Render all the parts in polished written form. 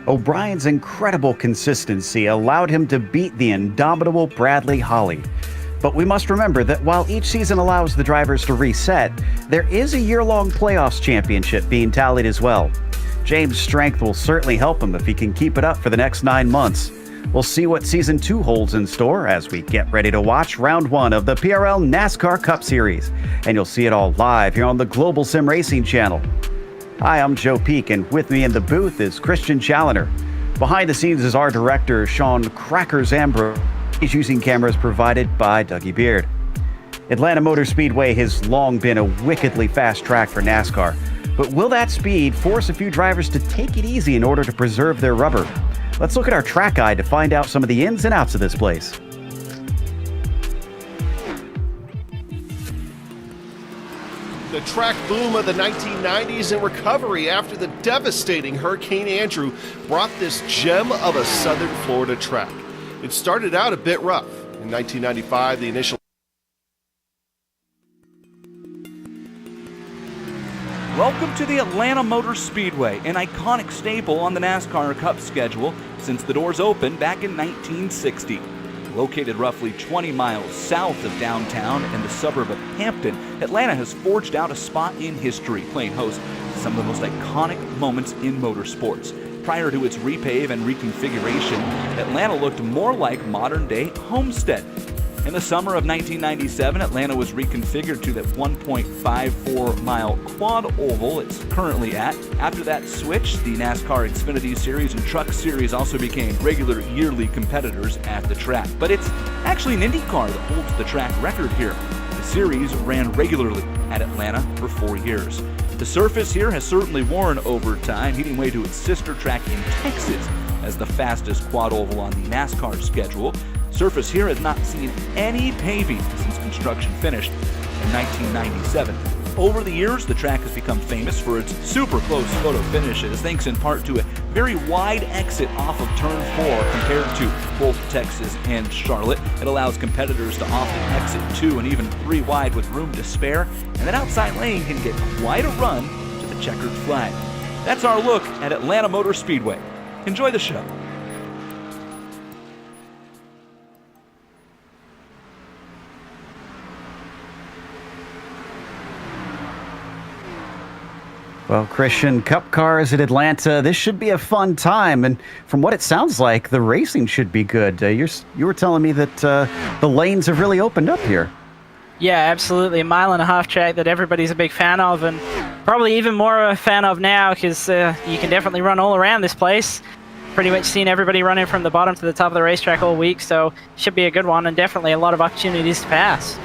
O'Brien's incredible consistency allowed him to beat the indomitable Bradley Holly. But we must remember that while each season allows the drivers to reset, there is a year-long playoffs championship being tallied as well. James' strength will certainly help him if he can keep it up for the next 9 months. We'll see what Season 2 holds in store as we get ready to watch Round 1 of the PRL NASCAR Cup Series. And you'll see it all live here on the Global Sim Racing channel. Hi, I'm Joe Peak, and with me in the booth is Christian Challoner. Behind the scenes is our director, Sean Crackers Ambrose. He's using cameras provided by Dougie Beard. Atlanta Motor Speedway has long been a wickedly fast track for NASCAR. But will that speed force a few drivers to take it easy in order to preserve their rubber? Let's look at our track guide to find out some of the ins and outs of this place. The track boom of the 1990s in recovery after the devastating Hurricane Andrew brought this gem of a southern Florida track. It started out a bit rough. In 1995, the initial Welcome to the Atlanta Motor Speedway, an iconic staple on the NASCAR Cup schedule since the doors opened back in 1960. Located roughly 20 miles south of downtown in the suburb of Hampton, Atlanta has forged out a spot in history, playing host to some of the most iconic moments in motorsports. Prior to its repave and reconfiguration, Atlanta looked more like modern-day Homestead. In the summer of 1997, Atlanta was reconfigured to that 1.54-mile quad oval it's currently at. After that switch, the NASCAR Xfinity Series and Truck Series also became regular yearly competitors at the track. But it's actually an IndyCar that holds the track record here. The series ran regularly at Atlanta for 4 years. The surface here has certainly worn over time, giving way to its sister track in Texas as the fastest quad oval on the NASCAR schedule. Surface here has not seen any paving since construction finished in 1997. Over the years, the track has become famous for its super close photo finishes, thanks in part to a very wide exit off of turn 4 compared to both Texas and Charlotte. It allows competitors to often exit 2 and even 3 wide with room to spare, and that outside lane can get quite a run to the checkered flag. That's our look at Atlanta Motor Speedway. Enjoy the show. Well, Christian, Cup cars at Atlanta, this should be a fun time. And from what it sounds like, the racing should be good. You were telling me that the lanes have really opened up here. Yeah, absolutely. A 1.5 mile track that everybody's a big fan of, and probably even more a fan of now because you can definitely run all around this place. Pretty much seen everybody running from the bottom to the top of the racetrack all week, so should be a good one and definitely a lot of opportunities to pass.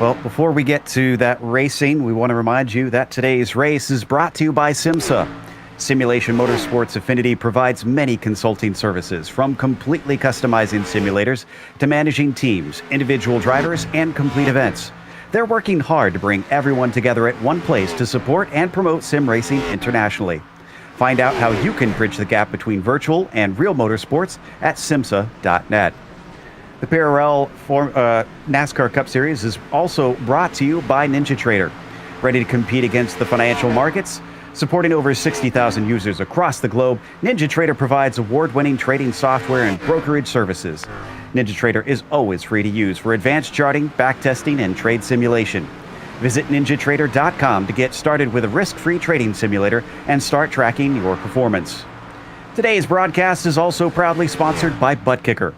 Well, before we get to that racing, we want to remind you that today's race is brought to you by SimMSA. Simulation Motorsports Affinity provides many consulting services, from completely customizing simulators to managing teams, individual drivers, and complete events. They're working hard to bring everyone together at one place to support and promote sim racing internationally. Find out how you can bridge the gap between virtual and real motorsports at SimMSA.net. The PRL NASCAR Cup Series is also brought to you by NinjaTrader. Ready to compete against the financial markets? Supporting over 60,000 users across the globe, NinjaTrader provides award-winning trading software and brokerage services. NinjaTrader is always free to use for advanced charting, backtesting, and trade simulation. Visit NinjaTrader.com to get started with a risk-free trading simulator and start tracking your performance. Today's broadcast is also proudly sponsored by ButtKicker.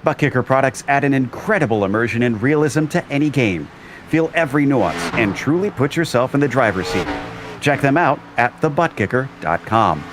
ButtKicker products add an incredible immersion and realism to any game. Feel every nuance and truly put yourself in the driver's seat. Check them out at thebuttkicker.com.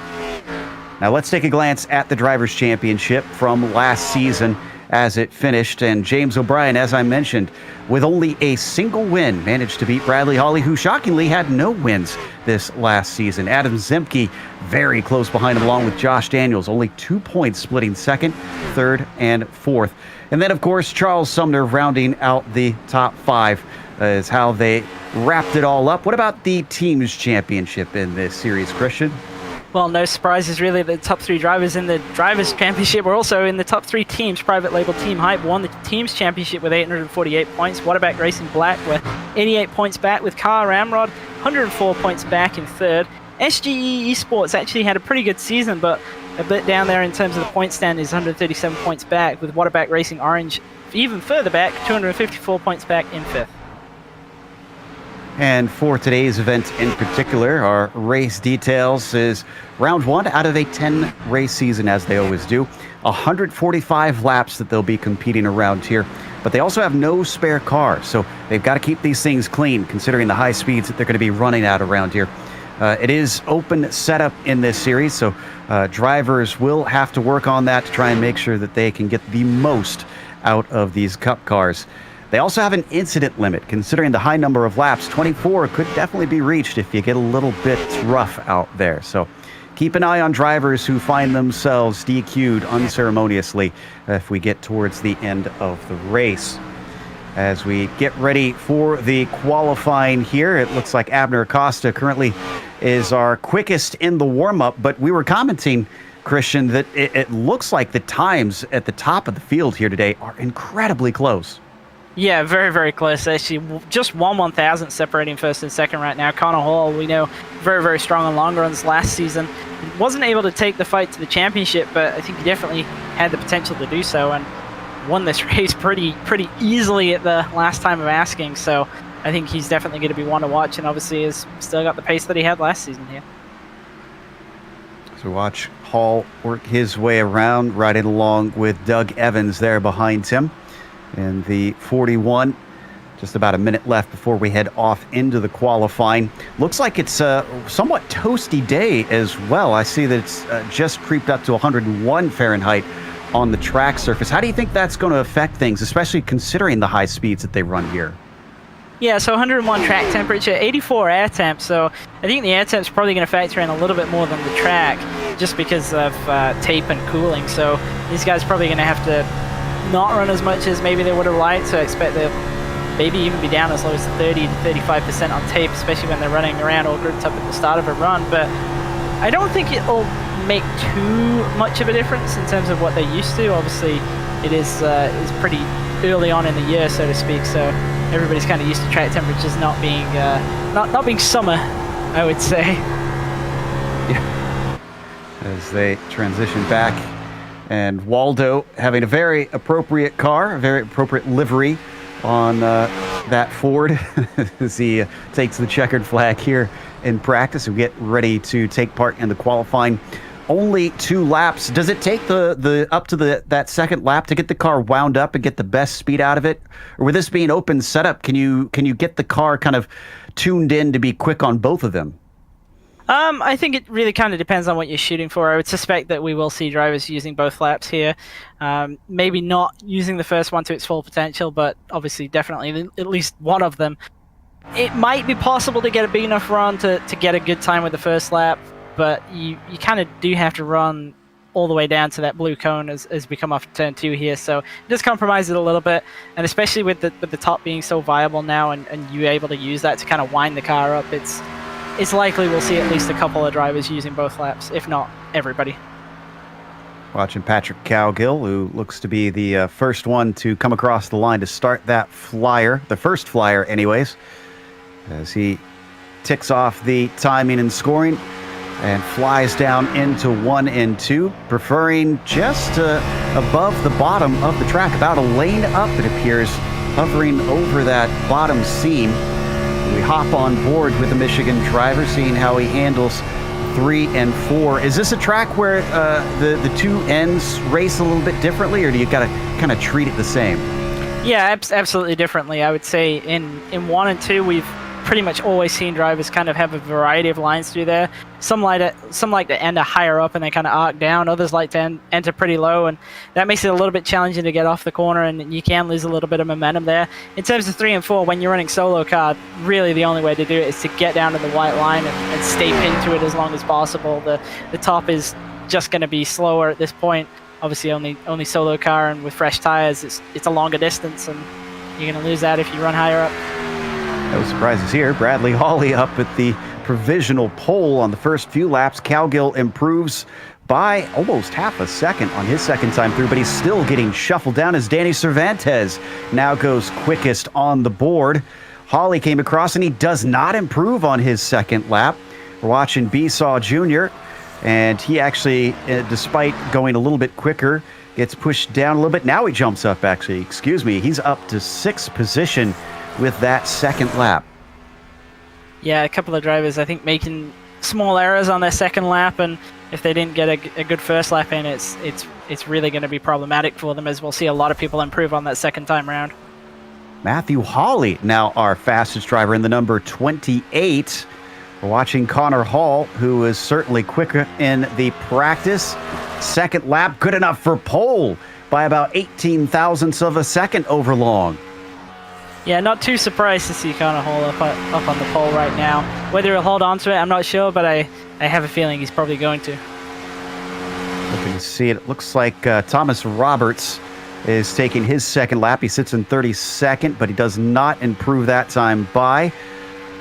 Now let's take a glance at the Drivers' Championship from last season as it finished. And James O'Brien, as I mentioned, with only a single win, managed to beat Bradley Holly, who shockingly had no wins this last season. Adam Zemke very close behind him, along with Josh Daniels, only 2 points splitting second, third, and fourth. And then, of course, Charles Sumner rounding out the top 5 is how they wrapped it all up. What about the Teams Championship in this series, Christian? Well, no surprises really. The top 3 drivers in the Drivers' Championship were also in the top 3 teams. Private label Team Hype won the Teams Championship with 848 points. Waterback Racing Black with 88 points back, with Car Ramrod 104 points back in third. SGE eSports actually had a pretty good season, but a bit down there in terms of the point stand is 137 points back, with Waterback Racing Orange even further back, 254 points back in 5th. And for today's event in particular, our race details is round 1 out of a 10 race season, as they always do. 145 laps that they'll be competing around here, but they also have no spare cars, so they've got to keep these things clean considering the high speeds that they're going to be running at around here. It is open setup in this series, so drivers will have to work on that to try and make sure that they can get the most out of these Cup cars. They also have an incident limit. Considering the high number of laps, 24 could definitely be reached if you get a little bit rough out there. So keep an eye on drivers who find themselves DQ'd unceremoniously if we get towards the end of the race. As we get ready for the qualifying here, it looks like Abner Acosta currently is our quickest in the warm-up, but we were commenting, Christian, that it looks like the times at the top of the field here today are incredibly close. Yeah, very, very close. Actually, just 1/1000 separating first and second right now. Connor Hall, we know, very, very strong on long runs last season. Wasn't able to take the fight to the championship, but I think he definitely had the potential to do so, and won this race pretty easily at the last time of asking. So I think he's definitely going to be one to watch, and obviously has still got the pace that he had last season here. So watch Hall work his way around, riding along with Doug Evans there behind him. In the 41, just about a minute left before we head off into the qualifying. Looks like it's a somewhat toasty day as well. I see that it's just creeped up to 101 Fahrenheit on the track surface. How do you think that's going to affect things, especially considering the high speeds that they run here? Yeah, so 101 track temperature, 84 air temp, so I think the air temp's probably going to factor in a little bit more than the track, just because of tape and cooling. So these guys are probably going to have to not run as much as maybe they would have liked, so I expect they'll maybe even be down as low as 30 to 35% on tape, especially when they're running around all grouped up at the start of a run. But I don't think it'll make too much of a difference in terms of what they're used to. Obviously, it is pretty early on in the year, so to speak, so everybody's kind of used to track temperatures not being not being summer, I would say. Yeah. As they transition back, and Waldo having a very appropriate car, a very appropriate livery on that Ford as he takes the checkered flag here in practice. We get ready to take part in the qualifying. Only 2 laps. Does it take the up to that second lap to get the car wound up and get the best speed out of it? Or with this being open setup, can you get the car kind of tuned in to be quick on both of them? I think it really kind of depends on what you're shooting for. I would suspect that we will see drivers using both laps here. Maybe not using the first one to its full potential, but obviously definitely at least one of them. It might be possible to get a big enough run to get a good time with the first lap, but you kind of do have to run all the way down to that blue cone as we come off turn 2 here, so just compromise it a little bit, and especially with the top being so viable now and you able to use that to kind of wind the car up, it's likely we'll see at least a couple of drivers using both laps, if not everybody. Watching Patrick Cowgill, who looks to be the first one to come across the line to start that flyer, the first flyer anyways, as he ticks off the timing and scoring and flies down into 1 and 2, preferring just above the bottom of the track, about a lane up it appears, hovering over that bottom seam. We hop on board with the Michigan driver, seeing how he handles 3 and 4. Is this a track where the two ends race a little bit differently, or do you got to kind of treat it the same? Yeah, absolutely differently. I would say in 1 and 2, we've pretty much always seen drivers kind of have a variety of lines through there. Some like to enter higher up and they kind of arc down. Others like to enter pretty low, and that makes it a little bit challenging to get off the corner, and you can lose a little bit of momentum there. In terms of 3 and 4, when you're running solo car, really the only way to do it is to get down to the white line and stay pinned to it as long as possible. The top is just going to be slower at this point. Obviously, only solo car, and with fresh tires, it's a longer distance, and you're going to lose that if you run higher up. No surprises here. Bradley Hawley up at the provisional pole on the first few laps. Cowgill improves by almost half a second on his second time through, but he's still getting shuffled down as Danny Cervantes now goes quickest on the board. Hawley came across and he does not improve on his second lap. We're watching Besaw Jr., and he actually, despite going a little bit quicker, gets pushed down a little bit. Now he jumps up, actually. Excuse me. He's up to 6th position with that second lap. Yeah, a couple of drivers, I think, making small errors on their second lap, and if they didn't get a good first lap in, it's really going to be problematic for them, as we'll see a lot of people improve on that second time round. Matthew Hawley, now our fastest driver in the number 28. We're watching Connor Hall, who is certainly quicker in the practice. Second lap, good enough for pole by about 18 thousandths of a second over Long. Yeah, not too surprised to see Connor Hall up on the pole right now. Whether he'll hold on to it, I'm not sure, but I have a feeling he's probably going to. Looking to see it. It looks like Thomas Roberts is taking his second lap. He sits in 32nd, but he does not improve that time by.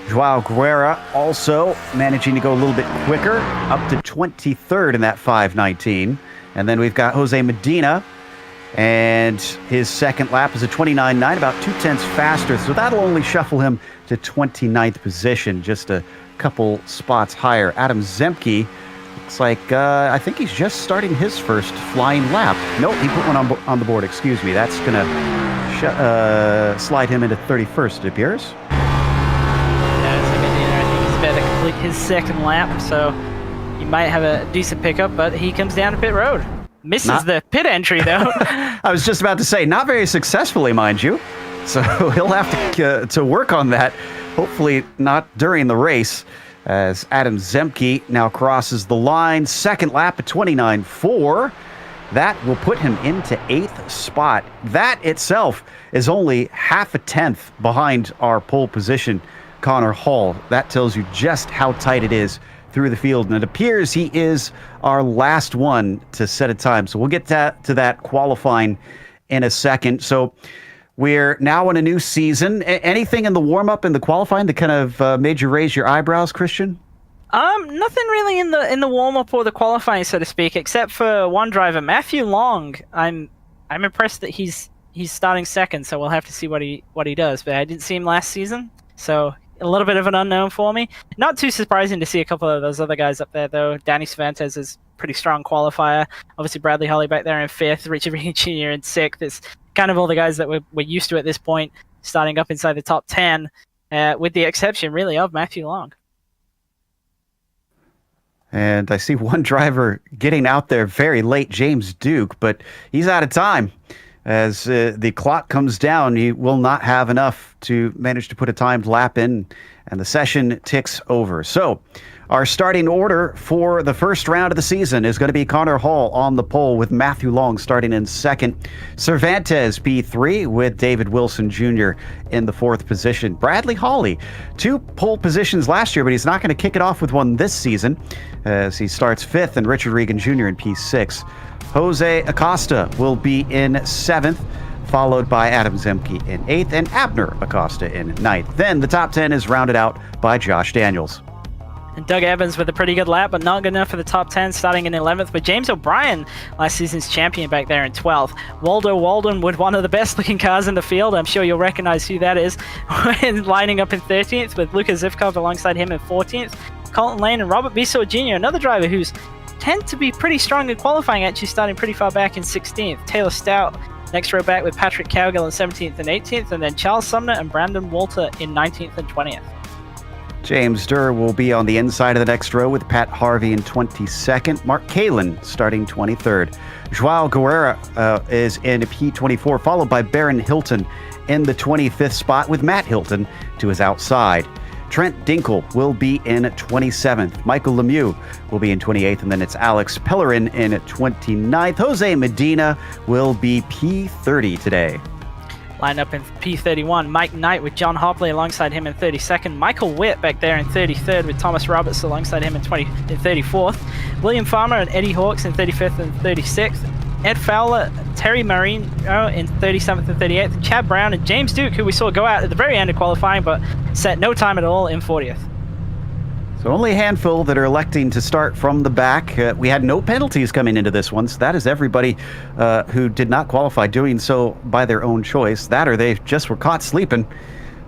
Joao Guerra also managing to go a little bit quicker, up to 23rd in that 5:19. And then we've got Jose Medina, and his second lap is a 29.9, about 0.2 faster. So that'll only shuffle him to 29th position, just a couple spots higher. Adam Zemke looks like, I think he's just starting his first flying lap. Nope, he put one on the board, excuse me. That's going to slide him into 31st, it appears. To complete his second lap, so he might have a decent pickup, but he comes down to pit road. Misses the pit entry, though. I was just about to say, not very successfully, mind you. So he'll have to work on that. Hopefully not during the race, as Adam Zemke now crosses the line. Second lap at 29.4. That will put him into 8th spot. That itself is only half a tenth behind our pole position, Connor Hall. That tells you just how tight it is through the field, and it appears he is our last one to set a time. So we'll get to that qualifying in a second. So we're now in a new season. Anything in the warm-up and the qualifying that kind of made you raise your eyebrows, Christian? Nothing really in the warm-up or the qualifying, so to speak, except for one driver, Matthew Long. I'm impressed that he's starting second, so we'll have to see what he does. But I didn't see him last season, so a little bit of an unknown for me. Not too surprising to see a couple of those other guys up there, though. Danny Cervantes is a pretty strong qualifier. Obviously, Bradley Holly back there in 5th, Richard Reed Jr. in 6th. It's kind of all the guys that we're used to at this point, starting up inside the top 10, with the exception, really, of Matthew Long. And I see one driver getting out there very late, James Duke, but he's out of time. As the clock comes down, he will not have enough to manage to put a timed lap in, and the session ticks over. So our starting order for the first round of the season is going to be Connor Hall on the pole with Matthew Long starting in 2nd. Cervantes P3 with David Wilson Jr. in the 4th position. Bradley Hawley, 2 pole positions last year, but he's not going to kick it off with one this season as he starts 5th, and Richard Regan Jr. in P6. Jose Acosta will be in 7th, followed by Adam Zemke in 8th, and Abner Acosta in 9th. Then the top 10 is rounded out by Josh Daniels. And Doug Evans with a pretty good lap, but not good enough for the top 10, starting in 11th. But James O'Brien, last season's champion, back there in 12th. Waldo Walden with one of the best-looking cars in the field. I'm sure you'll recognize who that is. Lining up in 13th with Luka Zivkov alongside him in 14th. Colton Lane and Robert Bissau Jr., another driver who's tend to be pretty strong in qualifying, actually starting pretty far back in 16th. Taylor Stout, next row back with Patrick Cowgill in 17th and 18th, and then Charles Sumner and Brandon Walter in 19th and 20th. James Durr will be on the inside of the next row with Pat Harvey in 22nd. Mark Kalin starting 23rd. Joao Guerra is in P24, followed by Baron Hilton in the 25th spot with Matt Hilton to his outside. Trent Dinkle will be in 27th. Michael Lemieux will be in 28th, and then it's Alex Pellerin in 29th. Jose Medina will be P30 today. Line up in P31, Mike Knight with John Hopley alongside him in 32nd. Michael Witt back there in 33rd with Thomas Roberts alongside him in 34th. William Farmer and Eddie Hawkes in 35th and 36th. Ed Fowler, Terry Marino in 37th and 38th. Chad Brown and James Duke, who we saw go out at the very end of qualifying, but set no time at all in 40th. So only a handful that are electing to start from the back. We had no penalties coming into this one, so that is everybody who did not qualify doing so by their own choice. That or they just were caught sleeping.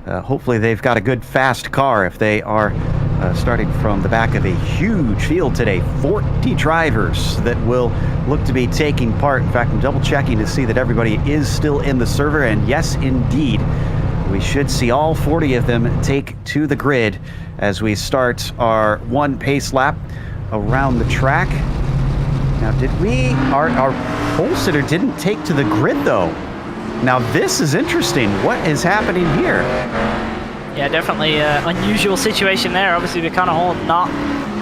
Hopefully they've got a good fast car if they are starting from the back of a huge field today. 40 drivers that will look to be taking part. In fact, I'm double checking to see that everybody is still in the server, and yes, indeed, we should see all 40 of them take to the grid as we start our one pace lap around the track. Now, our pole sitter didn't take to the grid though. Now this is interesting. What is happening here? Yeah, definitely unusual situation there. Obviously, the kind of hole not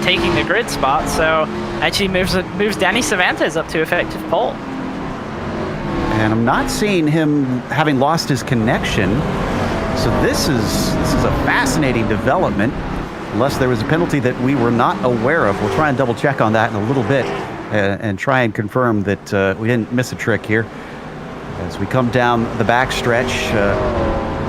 taking the grid spot, so actually moves Danny Cervantes up to effective pole. And I'm not seeing him having lost his connection. So this is a fascinating development, unless there was a penalty that we were not aware of. We'll try and double check on that in a little bit and try and confirm that we didn't miss a trick here. As we come down the backstretch,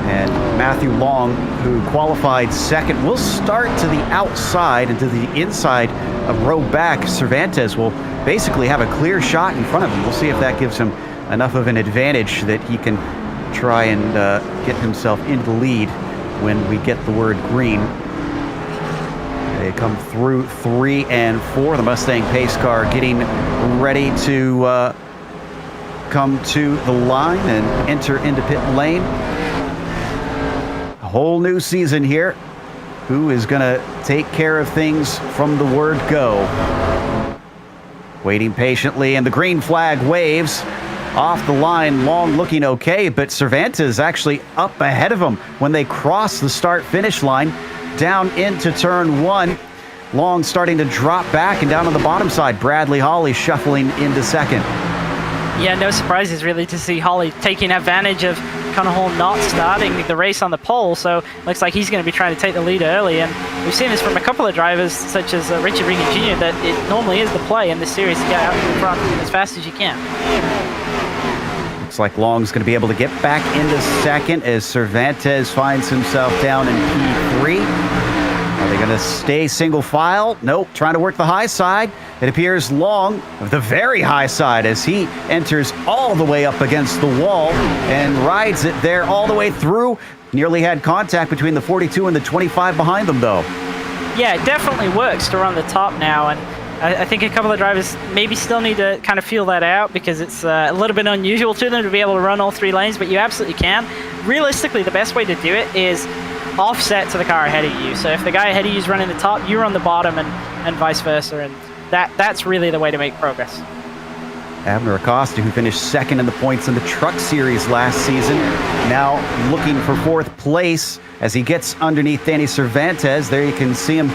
and Matthew Long, who qualified second, will start to the outside and to the inside of row back. Cervantes will basically have a clear shot in front of him. We'll see if that gives him enough of an advantage that he can try and get himself into the lead when we get the word green. They come through 3 and 4. The Mustang pace car getting ready to come to the line and enter into pit lane. A whole new season here. Who is going to take care of things from the word go? Waiting patiently, and the green flag waves. Off the line, Long looking okay, but Cervantes actually up ahead of him when they cross the start-finish line down into turn 1. Long starting to drop back, and down on the bottom side, Bradley Hawley shuffling into second. Yeah, no surprises really to see Hawley taking advantage of Cunningham not starting the race on the pole, so looks like he's going to be trying to take the lead early, and we've seen this from a couple of drivers such as Richard Regan Jr. that it normally is the play in this series to get out in front as fast as you can. Looks like Long's going to be able to get back into second as Cervantes finds himself down in P3. Are they going to stay single file? Nope, trying to work the high side. It appears Long of the very high side as he enters all the way up against the wall and rides it there all the way through. Nearly had contact between the 42 and the 25 behind them though. Yeah, it definitely works to run the top now, and I think a couple of drivers maybe still need to kind of feel that out because it's a little bit unusual to them to be able to run all 3 lanes, but you absolutely can. Realistically, the best way to do it is offset to the car ahead of you. So if the guy ahead of you is running the top, you run the bottom, and vice versa, and that's really the way to make progress. Abner Acosta, who finished second in the points in the Truck Series last season, now looking for 4th place as he gets underneath Danny Cervantes. There you can see him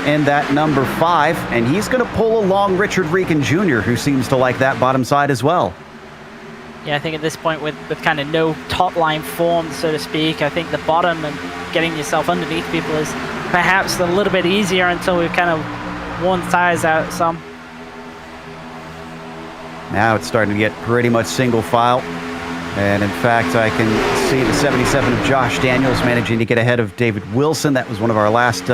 in that number 5, and he's going to pull along Richard Regan Jr., who seems to like that bottom side as well. Yeah, I think at this point with kind of no top line form, so to speak, I think the bottom and getting yourself underneath people is perhaps a little bit easier until we've kind of worn tires out some. Now it's starting to get pretty much single file. And in fact, I can see the 77 of Josh Daniels managing to get ahead of David Wilson. That was one of our last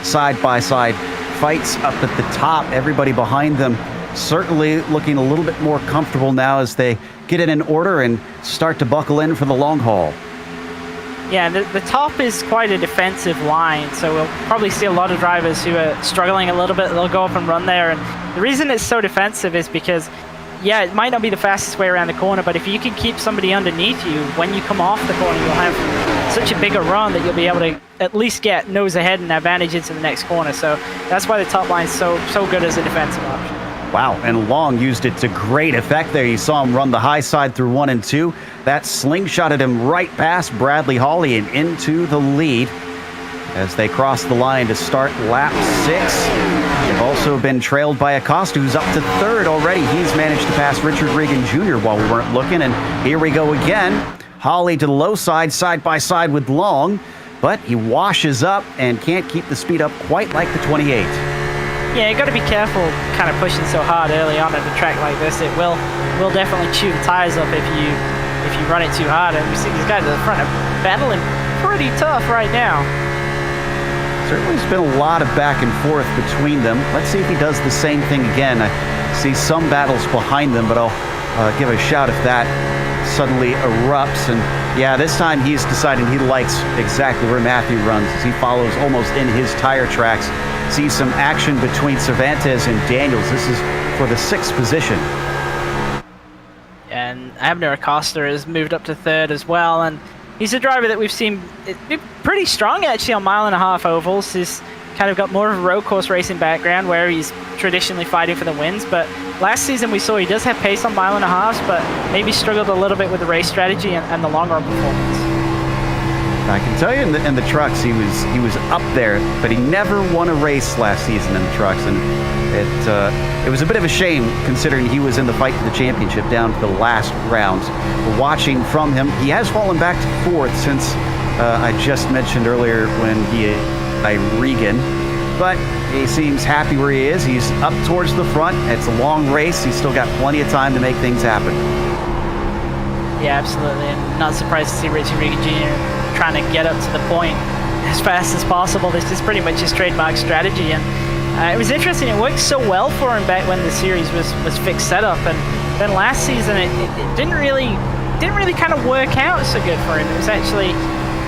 side-by-side fights up at the top. Everybody behind them certainly looking a little bit more comfortable now as they get it in order and start to buckle in for the long haul. Yeah, the top is quite a defensive line, so we'll probably see a lot of drivers who are struggling a little bit. They'll go up and run there, and the reason it's so defensive is because, yeah, it might not be the fastest way around the corner, but if you can keep somebody underneath you, when you come off the corner, you'll have such a bigger run that you'll be able to at least get nose ahead and advantage into the next corner. So that's why the top line is so good as a defensive option. Wow, and Long used it to great effect there. You saw him run the high side through 1 and 2. That slingshotted him right past Bradley Hawley and into the lead as they cross the line to start lap 6. They've also been trailed by Acosta, who's up to 3rd already. He's managed to pass Richard Regan Jr. while we weren't looking, and here we go again. Hawley to the low side, side by side with Long, but he washes up and can't keep the speed up quite like the 28. Yeah, you got to be careful kind of pushing so hard early on at a track like this. It will definitely chew the tires up if you run it too hard. And we see these guys at the front are battling pretty tough right now. Certainly has been a lot of back and forth between them. Let's see if he does the same thing again. I see some battles behind them, but I'll give a shout if that suddenly erupts. And Yeah, this time he's decided he likes exactly where Matthew runs as he follows almost in his tire tracks. See some action between Cervantes and Daniels. This is for the 6th position. And Abner Acosta has moved up to 3rd as well, and he's a driver that we've seen be pretty strong actually on 1.5 mile ovals. He's kind of got more of a road course racing background where he's traditionally fighting for the wins, but last season we saw he does have pace on 1.5 miles, but maybe struggled a little bit with the race strategy and the long run performance. I can tell you in the trucks he was up there, but he never won a race last season in the trucks, and it was a bit of a shame considering he was in the fight for the championship down to the last rounds. Watching from him, he has fallen back to 4th since I just mentioned earlier when he by Regan, but he seems happy where he is. He's up towards the front. It's a long race. He's still got plenty of time to make things happen. Yeah, absolutely, and not surprised to see Richie Regan Jr. trying to get up to the point as fast as possible. This is pretty much his trademark strategy, and it was interesting. It worked so well for him back when the series was fixed setup, and then last season it didn't really kind of work out so good for him. It was actually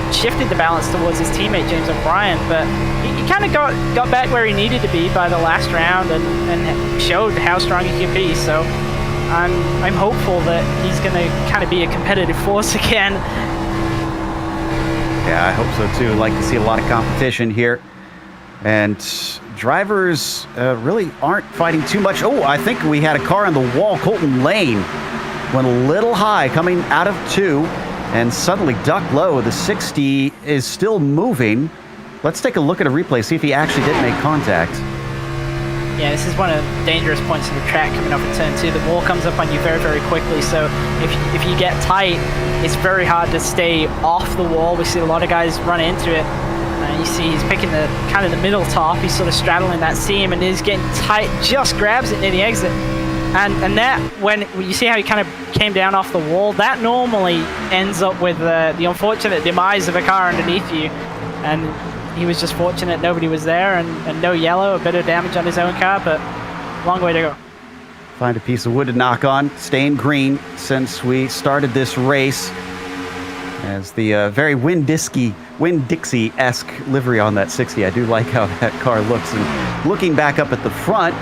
shifted the balance towards his teammate James O'Brien, but he kind of got back where he needed to be by the last round and showed how strong he could be. So I'm hopeful that he's going to kind of be a competitive force again. Yeah, I hope so too. I'd like to see a lot of competition here, and drivers really aren't fighting too much. Oh, I think we had a car on the wall. Colton Lane went a little high coming out of 2 and suddenly ducked low. The 60 is still moving. Let's take a look at a replay, see if he actually did make contact. Yeah, this is one of the dangerous points of the track coming off at turn 2. The wall comes up on you very, very quickly, so if you get tight, it's very hard to stay off the wall. We see a lot of guys run into it. You see he's picking the kind of the middle top. He's sort of straddling that seam and is getting tight, just grabs it near the exit. And that, when you see how he kind of came down off the wall, that normally ends up with the unfortunate demise of a car underneath you. And he was just fortunate nobody was there, and no yellow, a bit of damage on his own car, but long way to go. Find a piece of wood to knock on, staying green since we started this race. As the very Winn-Dixie-esque livery on that 60. I do like how that car looks. And looking back up at the front,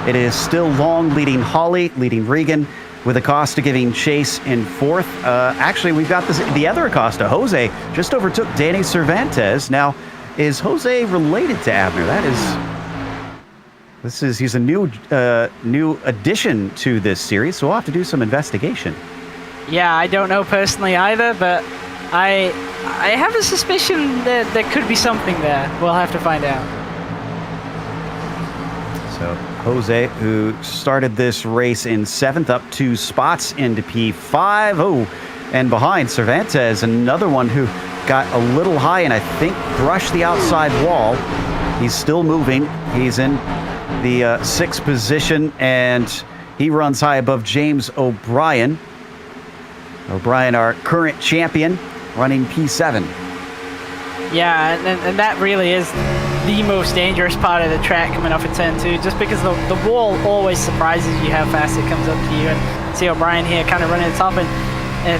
it is still Long leading Holly, leading Regan, with Acosta giving chase in 4th. Actually, we've got the other Acosta, Jose, just overtook Danny Cervantes. Now, is Jose related to Abner? He's a new addition to this series, so we'll have to do some investigation. Yeah, I don't know personally either, but I have a suspicion that there could be something there. We'll have to find out. So Jose, who started this race in 7th, up 2 spots into P5. Oh, and behind Cervantes, another one who got a little high and I think brushed the outside wall. He's still moving. He's in the 6th position, and he runs high above James O'Brien. O'Brien, our current champion, running P7. Yeah, and that really is the most dangerous part of the track coming off at turn 2, just because the wall always surprises you how fast it comes up to you. And see O'Brien here kind of running the top, and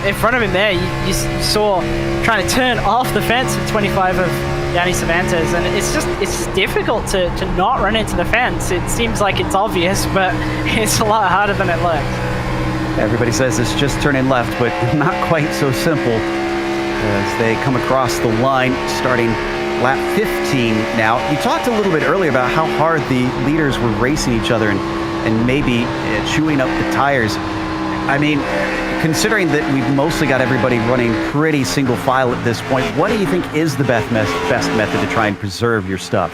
in front of him there, you saw trying to turn off the fence at 25 of Danny Cervantes, and it's difficult to not run into the fence. It seems like it's obvious, but it's a lot harder than it looks. Everybody says it's just turning left, but not quite so simple as they come across the line starting lap 15 now. You talked a little bit earlier about how hard the leaders were racing each other and maybe chewing up the tires. I mean, considering that we've mostly got everybody running pretty single file at this point, what do you think is the best method to try and preserve your stuff?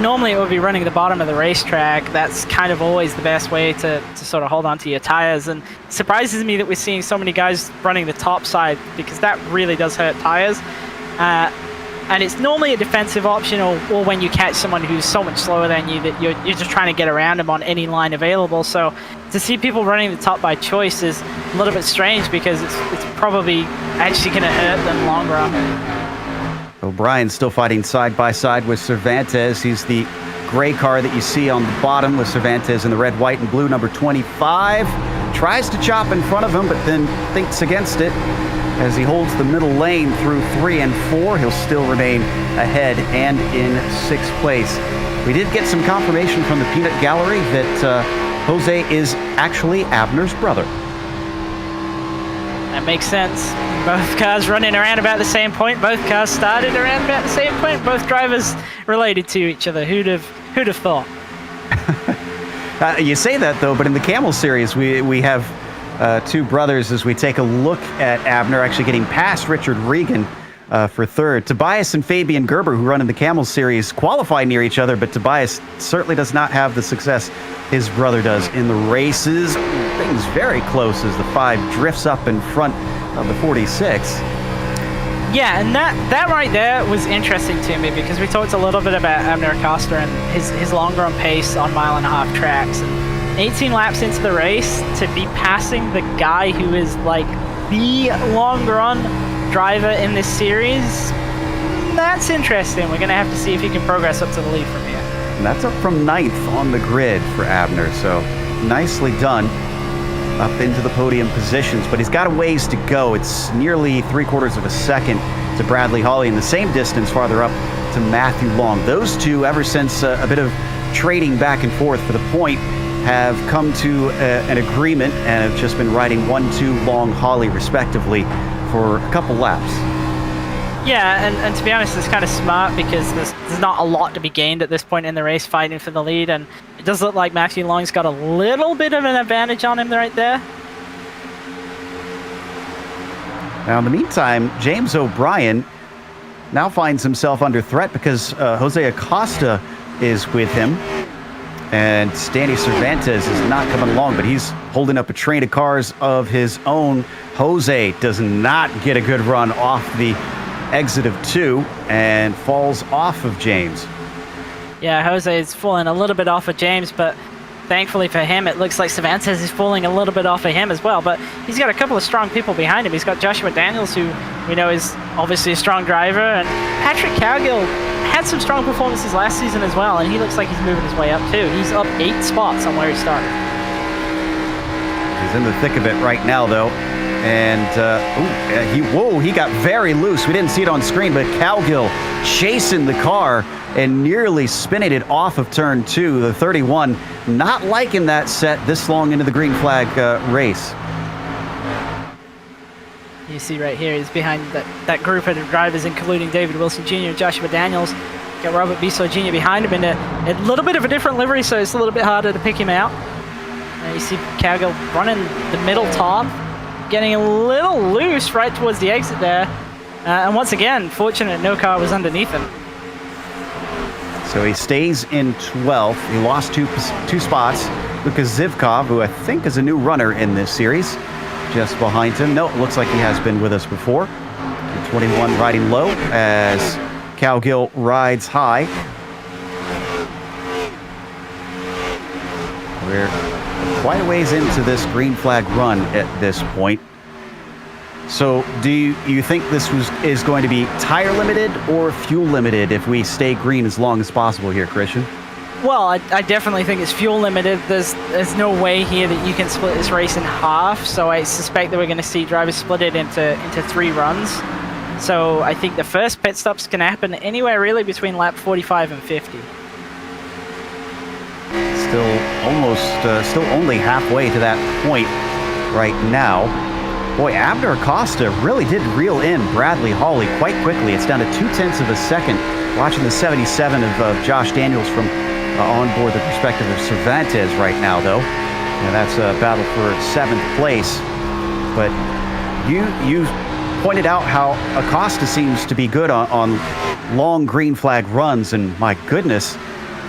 Normally it would be running the bottom of the racetrack. That's kind of always the best way to sort of hold on to your tires. And it surprises me that we're seeing so many guys running the top side, because that really does hurt tires. And it's normally a defensive option, or when you catch someone who's so much slower than you that you're just trying to get around them on any line available. So to see people running the top by choice is a little bit strange, because it's probably actually going to hurt them long run. O'Brien still fighting side by side with Cervantes. He's the gray car that you see on the bottom with Cervantes in the red, white, and blue, number 25. tries to chop in front of him, but then thinks against it. As he holds the middle lane through 3 and 4, he'll still remain ahead and in 6th place. We did get some confirmation from the Peanut Gallery that Jose is actually Abner's brother. That makes sense. Both cars running around about the same point. Both cars started around about the same point. Both drivers related to each other. Who'd have thought? You say that though, but in the Camel Series, we have two brothers as we take a look at Abner actually getting past Richard Regan for 3rd. Tobias and Fabian Gerber, who run in the Camel Series, qualify near each other, but Tobias certainly does not have the success his brother does in the races. Things very close as the 5 drifts up in front of the 46. Yeah, and that right there was interesting to me because we talked a little bit about Abner Acosta and his long run pace on 1.5-mile tracks. And 18 laps into the race to be passing the guy who is like the long run driver in this series, that's interesting. We're going to have to see if he can progress up to the lead from here. And that's up from 9th on the grid for Abner, so nicely done up into the podium positions, but he's got a ways to go. It's nearly 3/4 of a second to Bradley Hawley and the same distance farther up to Matthew Long. Those two, ever since a bit of trading back and forth for the point, have come to an agreement and have just been riding 1-2 Long Hawley respectively for a couple laps. Yeah, and to be honest, it's kind of smart because there's not a lot to be gained at this point in the race fighting for the lead, and it does look like Matthew Long's got a little bit of an advantage on him right there. Now, in the meantime, James O'Brien now finds himself under threat because Jose Acosta is with him, and Danny Cervantes is not coming along, but he's holding up a train of cars of his own. Jose does not get a good run off the exit of 2 and falls off of James. Yeah, Jose is falling a little bit off of James, but thankfully for him, it looks like Cervantes is falling a little bit off of him as well. But he's got a couple of strong people behind him. He's got Joshua Daniels, who we know is obviously a strong driver, and Patrick Cowgill had some strong performances last season as well, and he looks like he's moving his way up too. He's up 8 spots on where he started. He's in the thick of it right now, though. And, he got very loose. We didn't see it on screen, but Cowgill chasing the car and nearly spinning it off of turn 2. The 31 not liking that set this long into the green flag race. You see right here, he's behind that group of drivers, including David Wilson Jr. and Joshua Daniels. Got Robert Bissau Jr. behind him in a little bit of a different livery, so it's a little bit harder to pick him out. You see Cowgill running the middle top, getting a little loose right towards the exit there. And once again, fortunate no car was underneath him. So he stays in 12th. He lost two spots. Lucas Zivkov, who I think is a new runner in this series, just behind him. No, it looks like he has been with us before. 21 riding low as Cowgill rides high. We're quite a ways into this green flag run at this point. So do you think this is going to be tire limited or fuel limited if we stay green as long as possible here, Christian? Well, I definitely think it's fuel limited. There's no way here that you can split this race in half, so I suspect that we're going to see drivers split it into 3 runs. So I think the first pit stop's going to happen anywhere really between lap 45 and 50. Still only halfway to that point right now. Boy, Abner Acosta really did reel in Bradley Hawley quite quickly. It's down to 0.2 of a second. Watching the 77 of Josh Daniels from on board the perspective of Cervantes right now, though. And that's a battle for 7th place. But you pointed out how Acosta seems to be good on long green flag runs, and my goodness,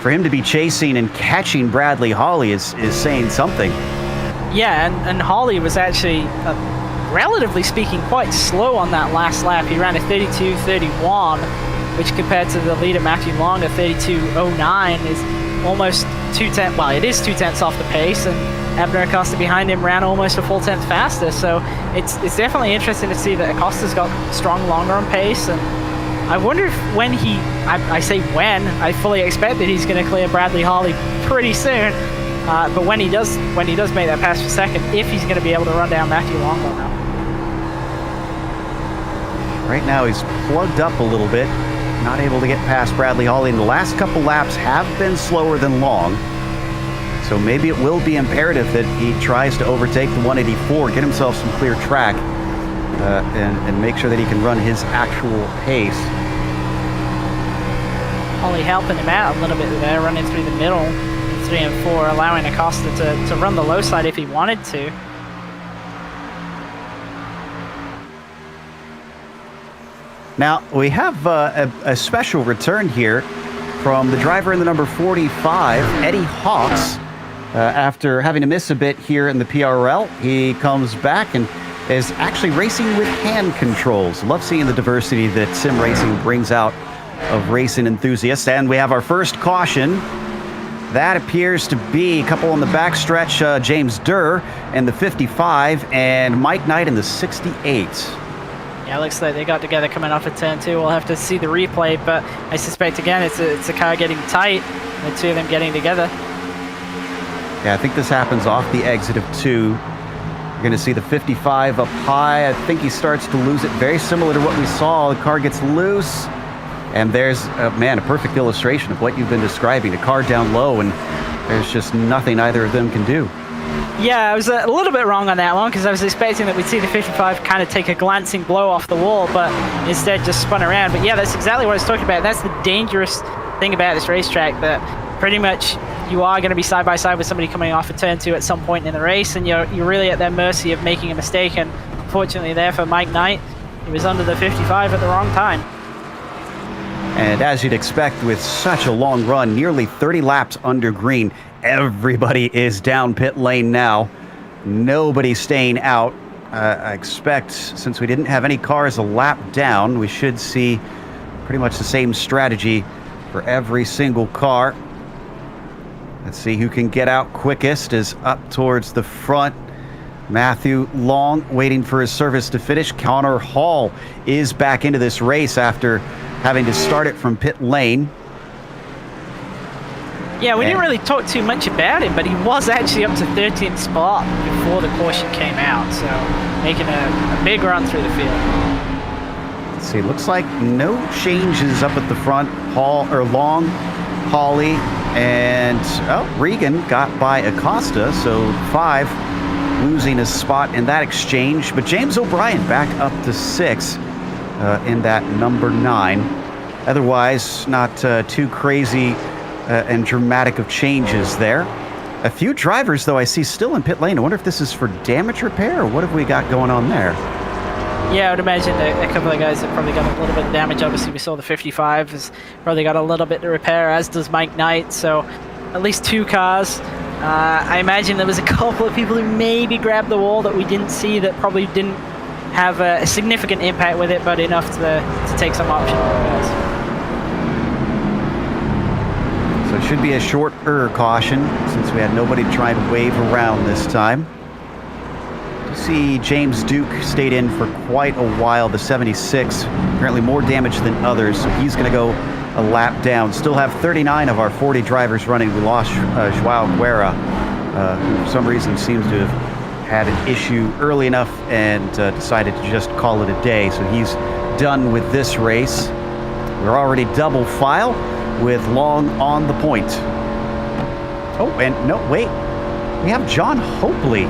for him to be chasing and catching Bradley Hawley is saying something. Yeah, and Hawley was actually, relatively speaking, quite slow on that last lap. He ran a 32.31, which compared to the leader Matthew Long at 32.09 is almost 2/10. Well, it is 2/10 off the pace, and Abner Acosta behind him ran almost a full 10th faster. So it's definitely interesting to see that Acosta's got strong long run pace, and I wonder if when I say when, I fully expect that he's going to clear Bradley Hawley pretty soon. But when he does make that pass for second, if he's going to be able to run down Matthew Longo now. Right now he's plugged up a little bit, not able to get past Bradley Hawley, and the last couple laps have been slower than Long. So maybe it will be imperative that he tries to overtake the 184, get himself some clear track, and make sure that he can run his actual pace. Hawley helping him out a little bit there, running through the middle, 3 and 4, allowing Acosta to run the low side if he wanted to. Now, we have a special return here from the driver in the number 45, Eddie Hawks. After having to miss a bit here in the PRL, he comes back and is actually racing with hand controls. Love seeing the diversity that SimRacing brings out of racing enthusiasts. And we have our first caution. That appears to be a couple on the backstretch, James Durr in the 55 and Mike Knight in the 68. Yeah, looks like they got together coming off of turn 2. We'll have to see the replay, but I suspect, again, it's a car getting tight, the two of them getting together. Yeah, I think this happens off the exit of 2. You're going to see the 55 up high. I think he starts to lose it, very similar to what we saw. The car gets loose, and there's, man, a perfect illustration of what you've been describing. A car down low, and there's just nothing either of them can do. Yeah, I was a little bit wrong on that one because I was expecting that we'd see the 55 kind of take a glancing blow off the wall, but instead just spun around. But yeah, that's exactly what I was talking about. That's the dangerous thing about this racetrack, that pretty much you are going to be side by side with somebody coming off a turn 2 at some point in the race, and you're really at their mercy of making a mistake. And fortunately there for Mike Knight, he was under the 55 at the wrong time. And as you'd expect with such a long run, nearly 30 laps under green, everybody is down pit lane now. Nobody's staying out. I expect, since we didn't have any cars a lap down, we should see pretty much the same strategy for every single car. Let's see who can get out quickest. Is up towards the front. Matthew Long waiting for his service to finish. Connor Hall is back into this race after having to start it from pit lane. Yeah, we didn't really talk too much about him, but he was actually up to 13th spot before the caution came out, so making a big run through the field. Let's see, looks like no changes up at the front. Long, Hawley, and Regan got by Acosta, so 5 losing a spot in that exchange. But James O'Brien back up to 6 in that number 9. Otherwise, not too crazy and dramatic of changes there. A few drivers, though, I see still in pit lane. I wonder if this is for damage repair, or what have we got going on there? Yeah, I would imagine a couple of guys have probably got a little bit of damage. Obviously, we saw the 55 has probably got a little bit to repair, as does Mike Knight. So at least 2 cars. I imagine there was a couple of people who maybe grabbed the wall that we didn't see, that probably didn't have a significant impact with it, but enough to take some option. So it should be a shorter caution, since we had nobody trying to wave around this time. You see James Duke stayed in for quite a while, the 76, apparently more damage than others, so he's going to go a lap down. Still have 39 of our 40 drivers running. We lost Joao Guerra, who for some reason seems to have had an issue early enough and decided to just call it a day, so he's done with this race. We're already double file with Long on the point. Oh, and no, wait. We have John Hopley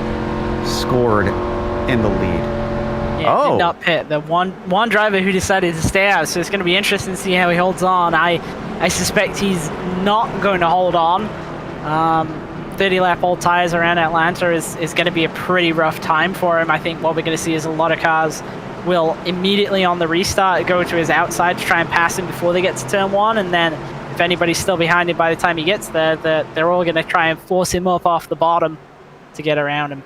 scored in the lead. Yeah, did not pit. The one driver who decided to stay out, so it's going to be interesting to see how he holds on. I suspect he's not going to hold on. 30 lap old tires around Atlanta is going to be a pretty rough time for him. I think what we're going to see is a lot of cars will immediately on the restart go to his outside to try and pass him before they get to turn 1, and then if anybody's still behind him by the time he gets there, they're all going to try and force him up off the bottom to get around him.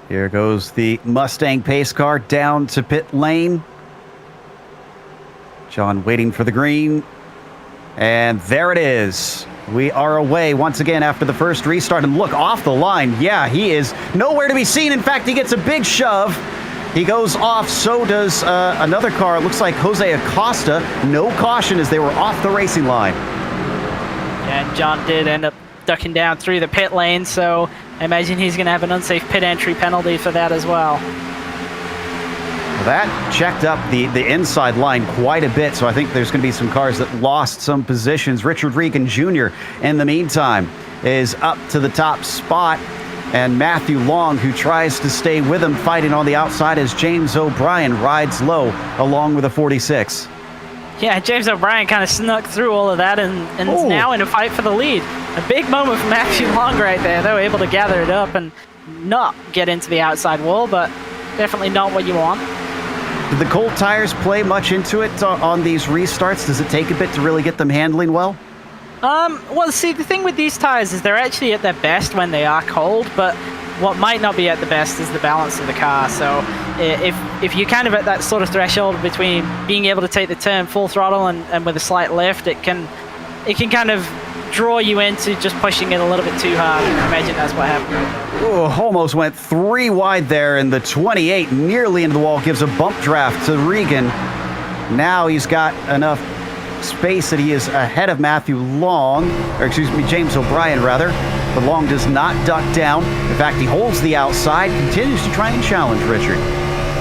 Here goes the Mustang pace car down to pit lane. John waiting for the green. And there it is. We are away once again after the first restart. And look, off the line. Yeah, he is nowhere to be seen. In fact, he gets a big shove. He goes off. So does another car. It looks like Jose Acosta. No caution as they were off the racing line. Yeah, and John did end up ducking down through the pit lane, so I imagine he's going to have an unsafe pit entry penalty for that as well. That checked up the inside line quite a bit, so I think there's going to be some cars that lost some positions. Richard Regan Jr., in the meantime, is up to the top spot, and Matthew Long, who tries to stay with him, fighting on the outside as James O'Brien rides low along with a 46. Yeah, James O'Brien kind of snuck through all of that and is now in a fight for the lead. A big moment for Matthew Long right there. They were able to gather it up and not get into the outside wall, but definitely not what you want. Did the cold tires play much into it on these restarts? Does it take a bit to really get them handling well? Well, see, the thing with these tires is they're actually at their best when they are cold, but what might not be at the best is the balance of the car. So if you're kind of at that sort of threshold between being able to take the turn full throttle and with a slight lift, it can kind of draw you into just pushing it a little bit too hard. I imagine that's what happened. Oh, almost went 3 wide there, and the 28 nearly into the wall gives a bump draft to Regan. Now he's got enough space that he is ahead of Matthew Long, or excuse me, James O'Brien rather, but Long does not duck down. In fact, he holds the outside, continues to try and challenge Richard.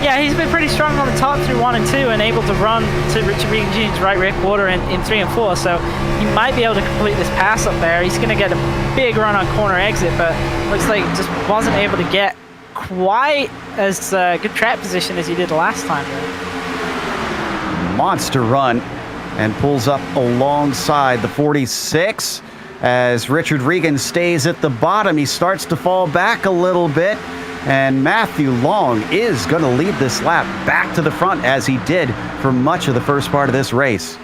Yeah, he's been pretty strong on the top through 1 and 2 and able to run to Richard Regan Jr.'s right rear quarter in 3 and 4, so he might be able to complete this pass up there. He's going to get a big run on corner exit, but looks like just wasn't able to get quite as good track position as he did last time. Monster run, and pulls up alongside the 46 as Richard Regan stays at the bottom. He starts to fall back a little bit, and Matthew Long is going to lead this lap back to the front as he did for much of the first part of this race.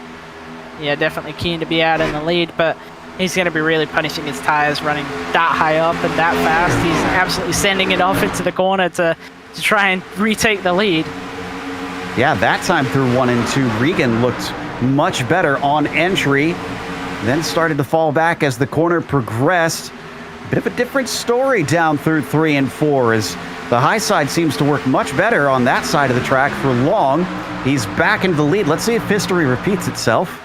Yeah, definitely keen to be out in the lead, but he's going to be really punishing his tires running that high up and that fast. He's absolutely sending it off into the corner to try and retake the lead. Yeah, that time through 1 and 2, Regan looked much better on entry, then started to fall back as the corner progressed. Bit of a different story down through 3 and 4 as the high side seems to work much better on that side of the track for Long. He's back into the lead. Let's see if history repeats itself.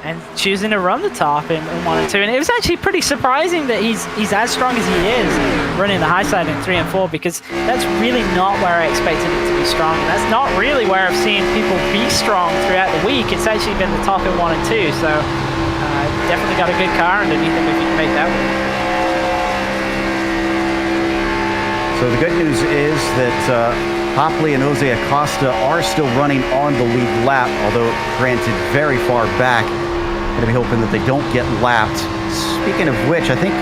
And choosing to run the top in 1 and 2. And it was actually pretty surprising that he's as strong as he is running the high side in 3 and 4, because that's really not where I expected it to be strong. And that's not really where I've seen people be strong throughout the week. It's actually been the top in 1 and 2. So definitely got a good car underneath him if you can make that work. So the good news is that Hopley and Jose Acosta are still running on the lead lap, although granted very far back. Going to be hoping that they don't get lapped. Speaking of which, I think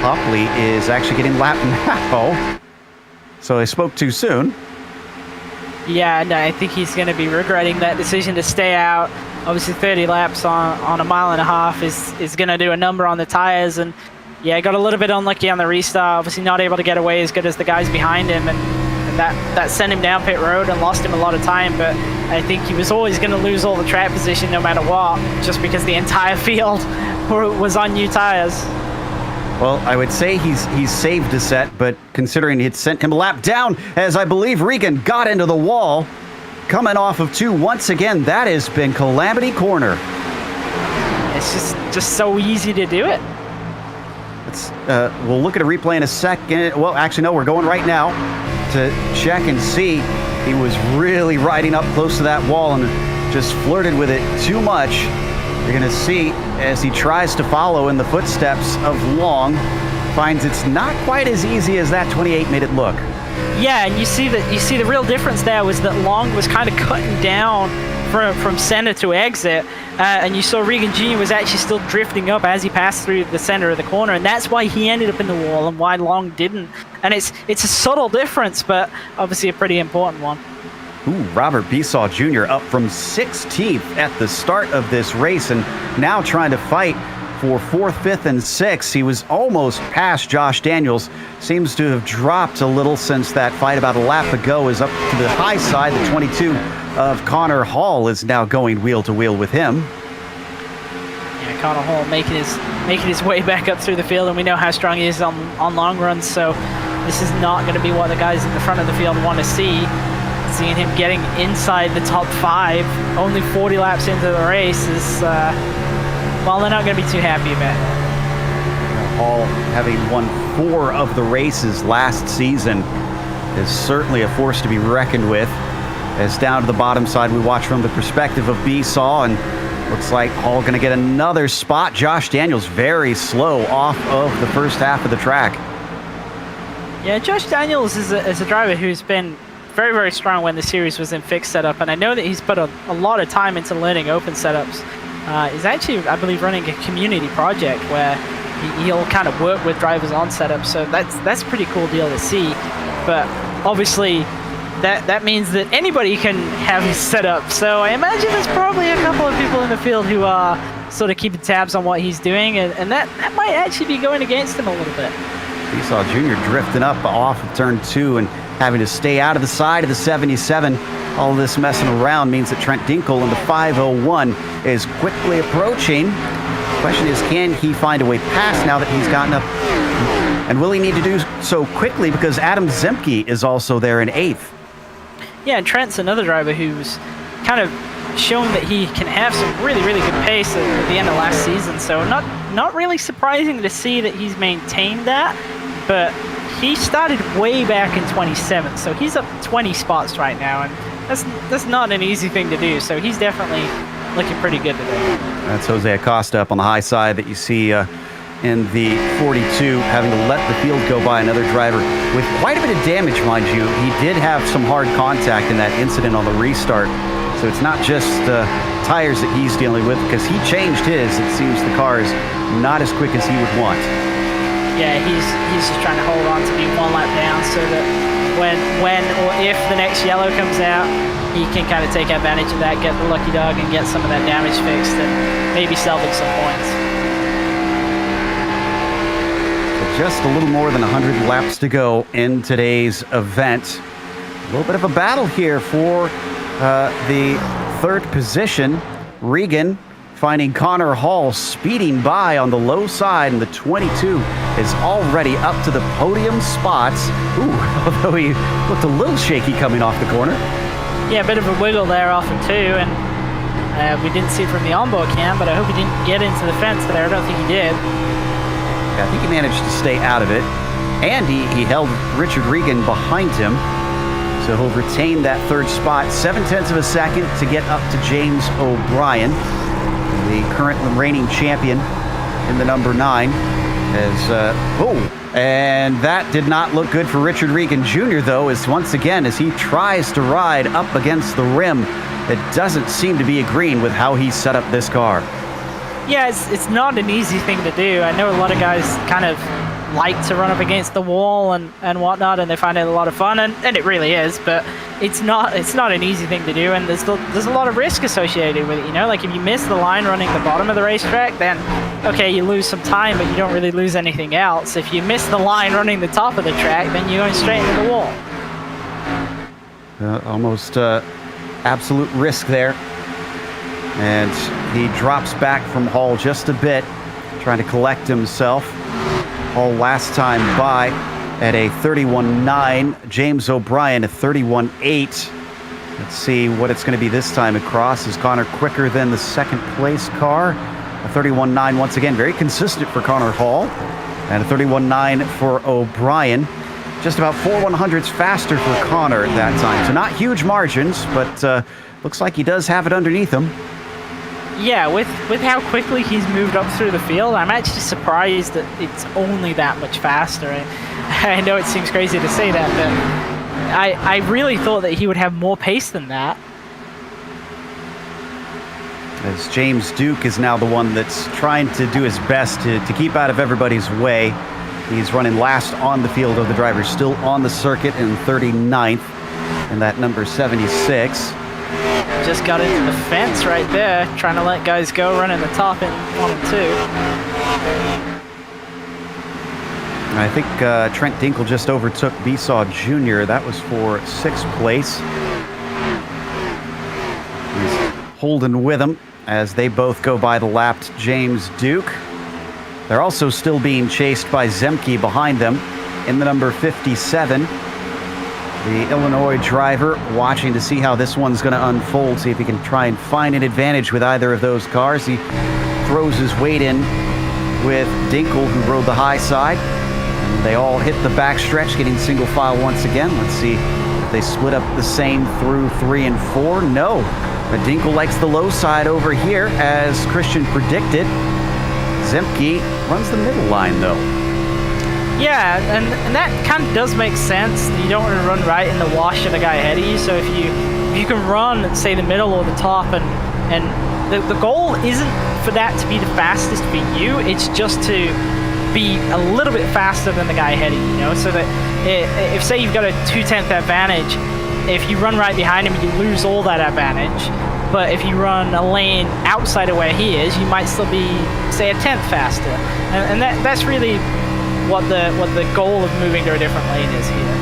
Hopley is actually getting lapped now. So I spoke too soon. Yeah, no, I think he's going to be regretting that decision to stay out. Obviously 30 laps on a mile and a half is going to do a number on the tires, and yeah, got a little bit unlucky on the restart. Obviously not able to get away as good as the guys behind him, and that sent him down pit road and lost him a lot of time. But I think he was always going to lose all the track position no matter what, just because the entire field was on new tires. Well, I would say he's saved a set, but considering it sent him a lap down, as I believe Regan got into the wall, coming off of 2 once again, that has been Calamity Corner. It's just so easy to do it. We'll look at a replay in a second. Well, actually, no, we're going right now to check and see. He was really riding up close to that wall and just flirted with it too much. You're going to see as he tries to follow in the footsteps of Long, finds it's not quite as easy as that 28 made it look. Yeah, and you see the real difference there was that Long was kind of cutting down from center to exit, and you saw Regan Jr. was actually still drifting up as he passed through the center of the corner, and that's why he ended up in the wall and why Long didn't. And it's a subtle difference, but obviously a pretty important one. Ooh, Robert Besaw Jr. up from 16th at the start of this race, and now trying to fight for 4th, 5th, and 6th. He was almost past Josh Daniels. Seems to have dropped a little since that fight about a lap ago. Is up to the high side. The 22 of Connor Hall is now going wheel to wheel with him. Yeah, Connor Hall making his way back up through the field, and we know how strong he is on long runs. So this is not going to be what the guys in the front of the field want to see. Seeing him getting inside the top 5, only 40 laps into the race is, well, they're not going to be too happy about it. Hall, having won 4 of the races last season, is certainly a force to be reckoned with. As down to the bottom side, we watch from the perspective of B-Saw, and looks like Hall going to get another spot. Josh Daniels very slow off of the first half of the track. Yeah, Josh Daniels is a driver who's been very, very strong when the series was in fixed setup, and I know that he's put a lot of time into learning open setups. He's actually, I believe, running a community project where he'll kind of work with drivers on setups, so that's a pretty cool deal to see. But obviously, that means that anybody can have his setup, so I imagine there's probably a couple of people in the field who are sort of keeping tabs on what he's doing, and that might actually be going against him a little bit. We saw Junior drifting up off of turn 2 and having to stay out of the side of the 77. All of this messing around means that Trent Dinkle in the 501 is quickly approaching. The question is, can he find a way past now that he's gotten up? And will he need to do so quickly, because Adam Zemke is also there in 8th? Yeah, and Trent's another driver who's kind of shown that he can have some really, really good pace at the end of last season. So not really surprising to see that he's maintained that, but he started way back in 27th, so he's up 20 spots right now, and that's not an easy thing to do. So he's definitely looking pretty good today. That's Jose Acosta up on the high side that you see in the 42, having to let the field go by another driver with quite a bit of damage, mind you. He did have some hard contact in that incident on the restart, so it's not just tires that he's dealing with, because he changed his. It seems the car is not as quick as he would want. Yeah, he's just trying to hold on to be 1 lap down, so that when or if the next yellow comes out, he can kind of take advantage of that, get the lucky dog, and get some of that damage fixed, and maybe salvage some points. Just a little more than 100 laps to go in today's event. A little bit of a battle here for the 3rd position. Regan finding Connor Hall speeding by on the low side, and the 22 is already up to the podium spots. Ooh, although he looked a little shaky coming off the corner. Yeah, a bit of a wiggle there off of 2, and we didn't see it from the onboard cam, but I hope he didn't get into the fence there. I don't think he did. I think he managed to stay out of it, and he held Richard Regan behind him, so he'll retain that 3rd spot. 0.7 of a second to get up to James O'Brien, the current reigning champion in the number 9. And that did not look good for Richard Regan Jr., though, as once again, as he tries to ride up against the rim, it doesn't seem to be agreeing with how he set up this car. Yeah, it's not an easy thing to do. I know a lot of guys kind of like to run up against the wall and whatnot, and they find it a lot of fun, and it really is, but it's not an easy thing to do, and there's a lot of risk associated with it, you know? Like, if you miss the line running the bottom of the racetrack, then, okay, you lose some time, but you don't really lose anything else. If you miss the line running the top of the track, then you're going straight into the wall. Almost absolute risk there. And he drops back from Hall just a bit, trying to collect himself. Hall last time by at a 31.9. James O'Brien at 31.8. Let's see what it's going to be this time across. Is Connor quicker than the 2nd place car? A 31.9 once again, very consistent for Connor Hall. And a 31.9 for O'Brien. Just about 4/100ths faster for Connor at that time. So not huge margins, but looks like he does have it underneath him. Yeah, with how quickly he's moved up through the field, I'm actually surprised that it's only that much faster. I know it seems crazy to say that, but I really thought that he would have more pace than that. As James Duke is now the one that's trying to do his best to keep out of everybody's way. He's running last on the field of the drivers, still on the circuit in 39th, and that number 76. Just got into the fence right there, trying to let guys go, running the top in 1 and 2. I think Trent Dinkle just overtook B-Saw Jr. That was for 6th place. He's holding with him as they both go by the lapped James Duke. They're also still being chased by Zemke behind them in the number 57. The Illinois driver watching to see how this one's going to unfold, see if he can try and find an advantage with either of those cars. He throws his weight in with Dinkle, who rode the high side. And they all hit the back stretch, getting single file once again. Let's see if they split up the same through 3 and 4. No, but Dinkle likes the low side over here, as Christian predicted. Zemke runs the middle line, though. Yeah, and that kind of does make sense. You don't want to run right in the wash of the guy ahead of you. So if you can run, say, the middle or the top, and the goal isn't for that to be the fastest for you. It's just to be a little bit faster than the guy ahead of you, you know? So that if say you've got a 2/10 advantage, if you run right behind him, you lose all that advantage. But if you run a lane outside of where he is, you might still be, say, a 10th faster. And that's really what the goal of moving to a different lane is here.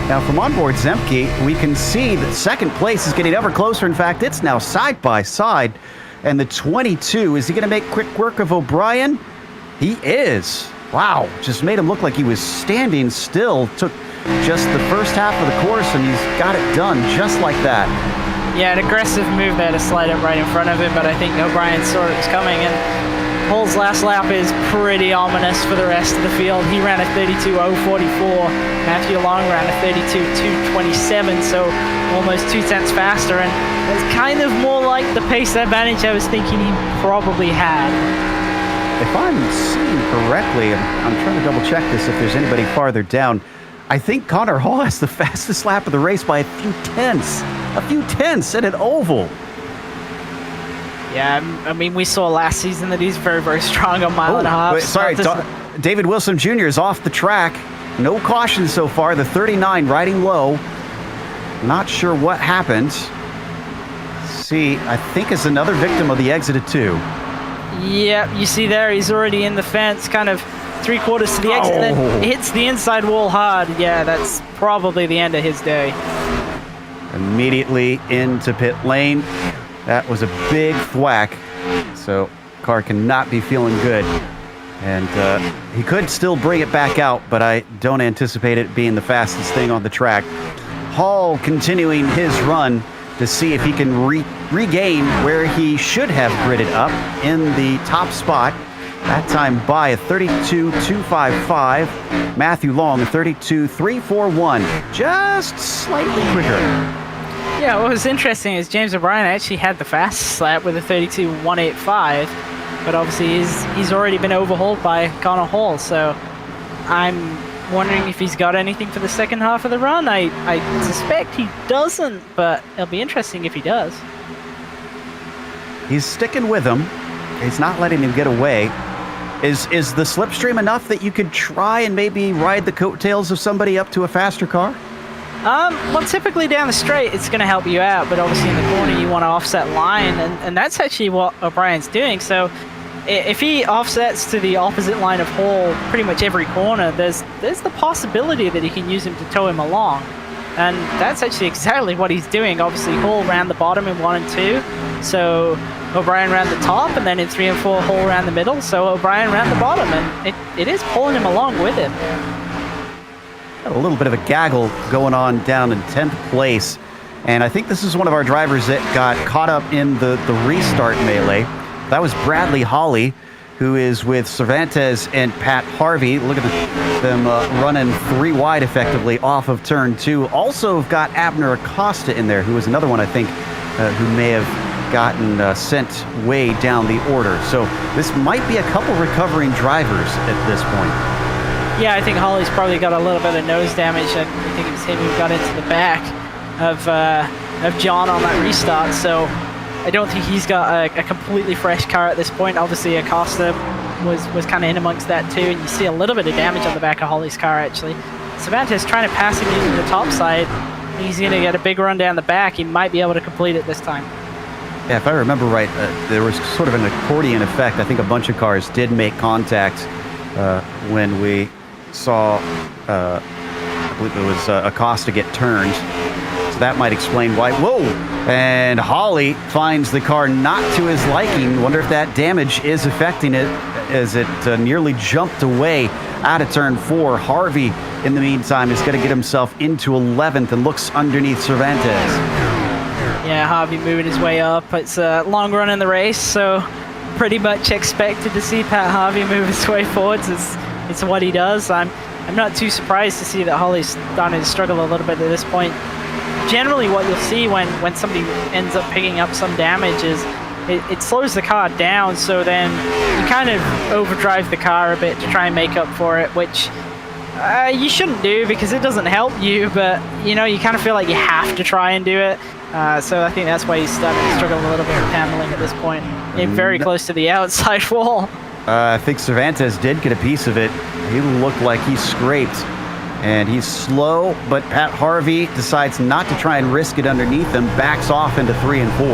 Now, from onboard Zemke, we can see that second place is getting ever closer. In fact, it's now side by side. And the 22, is he going to make quick work of O'Brien? He is. Wow, just made him look like he was standing still. Took just the first half of the course, and he's got it done just like that. Yeah, an aggressive move there to slide up right in front of him, but I think O'Brien saw it was coming, and Hull's last lap is pretty ominous for the rest of the field. He ran a 32.044. Matthew Long ran a 32.227, so almost 2/10 faster, and it's kind of more like the pace advantage I was thinking he probably had. If I'm seeing correctly, I'm trying to double check this if there's anybody farther down. I think Connor Hall has the fastest lap of the race by a few tenths at an oval. Yeah, I mean, we saw last season that he's very, very strong on mile and a half. Sorry, David Wilson Jr. is off the track. No caution so far. The 39 riding low. Not sure what happened. See, I think it's another victim of the exit at 2. Yep, you see there, he's already in the fence, kind of 3/4 to the exit, and then hits the inside wall hard. Yeah, that's probably the end of his day. Immediately into pit lane. That was a big thwack, so car cannot be feeling good. And he could still bring it back out, but I don't anticipate it being the fastest thing on the track. Hall continuing his run to see if he can regain where he should have gridded up in the top spot. That time by a 32.255. Matthew Long, a 32.341. Just slightly quicker. Yeah, what was interesting is James O'Brien actually had the fastest lap with a 32.185, but obviously he's already been overhauled by Connor Hall, so I'm wondering if he's got anything for the second half of the run. I suspect he doesn't, but it'll be interesting if he does. He's sticking with him. He's not letting him get away. Is the slipstream enough that you could try and maybe ride the coattails of somebody up to a faster car? Well, typically down the straight, it's going to help you out, but obviously in the corner, you want to offset line, and that's actually what O'Brien's doing. So if he offsets to the opposite line of Hall pretty much every corner, there's the possibility that he can use him to tow him along. And that's actually exactly what he's doing. Obviously, Hall ran the bottom in 1 and 2, so O'Brien ran the top, and then in 3 and 4, Hall ran the middle, so O'Brien ran the bottom, and it is pulling him along with him. Got a little bit of a gaggle going on down in 10th place, and I think this is one of our drivers that got caught up in the restart melee. That was Bradley Hawley, who is with Cervantes and Pat Harvey. Look at them running 3 wide effectively off of turn 2. Also got Abner Acosta in there, who was another one, I think, who may have gotten sent way down the order. So this might be a couple recovering drivers at this point. Yeah, I think Hawley's probably got a little bit of nose damage. I think it was him who got into the back of John on that restart. So I don't think he's got a completely fresh car at this point. Obviously, Acosta was kind of in amongst that too, and you see a little bit of damage on the back of Hawley's car actually. Cervantes trying to pass him using the top side. He's going to get a big run down the back. He might be able to complete it this time. Yeah, if I remember right, there was sort of an accordion effect. I think a bunch of cars did make contact when we saw, I believe it was Acosta get turned. So that might explain why. Whoa! And Hawley finds the car not to his liking. Wonder if that damage is affecting it as it nearly jumped away out of turn 4. Harvey, in the meantime, is going to get himself into 11th and looks underneath Cervantes. Yeah, Harvey moving his way up. It's a long run in the race, so pretty much expected to see Pat Harvey move his way forwards. It's what he does. I'm not too surprised to see that Holly's starting to struggle a little bit at this point. Generally what you'll see when somebody ends up picking up some damage is it slows the car down, so then you kind of overdrive the car a bit to try and make up for it, which you shouldn't do because it doesn't help you, but you know, you kind of feel like you have to try and do it. So I think that's why he's starting to struggle a little bit with handling at this point. Very close to the outside wall. I think Cervantes did get a piece of it. He looked like he scraped. And he's slow, but Pat Harvey decides not to try and risk it underneath him, backs off into 3 and 4.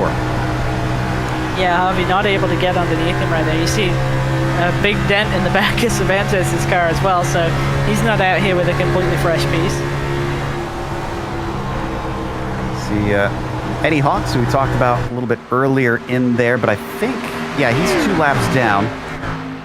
Yeah, Harvey not able to get underneath him right there. You see a big dent in the back of Cervantes' car as well, so he's not out here with a completely fresh piece. See Eddie Hawks, who we talked about a little bit earlier in there, but I think, yeah, he's 2 laps down.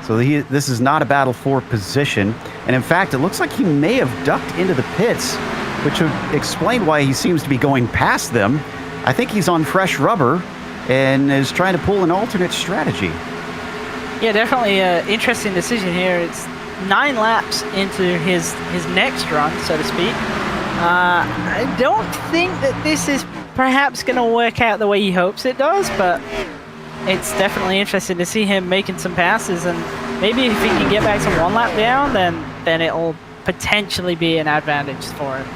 So this is not a battle for position. And in fact, it looks like he may have ducked into the pits, which would explain why he seems to be going past them. I think he's on fresh rubber and is trying to pull an alternate strategy. Yeah, definitely an interesting decision here. It's 9 laps into his next run, so to speak. I don't think that this is perhaps going to work out the way he hopes it does, but it's definitely interesting to see him making some passes, and maybe if he can get back to 1 lap down, then it'll potentially be an advantage for him.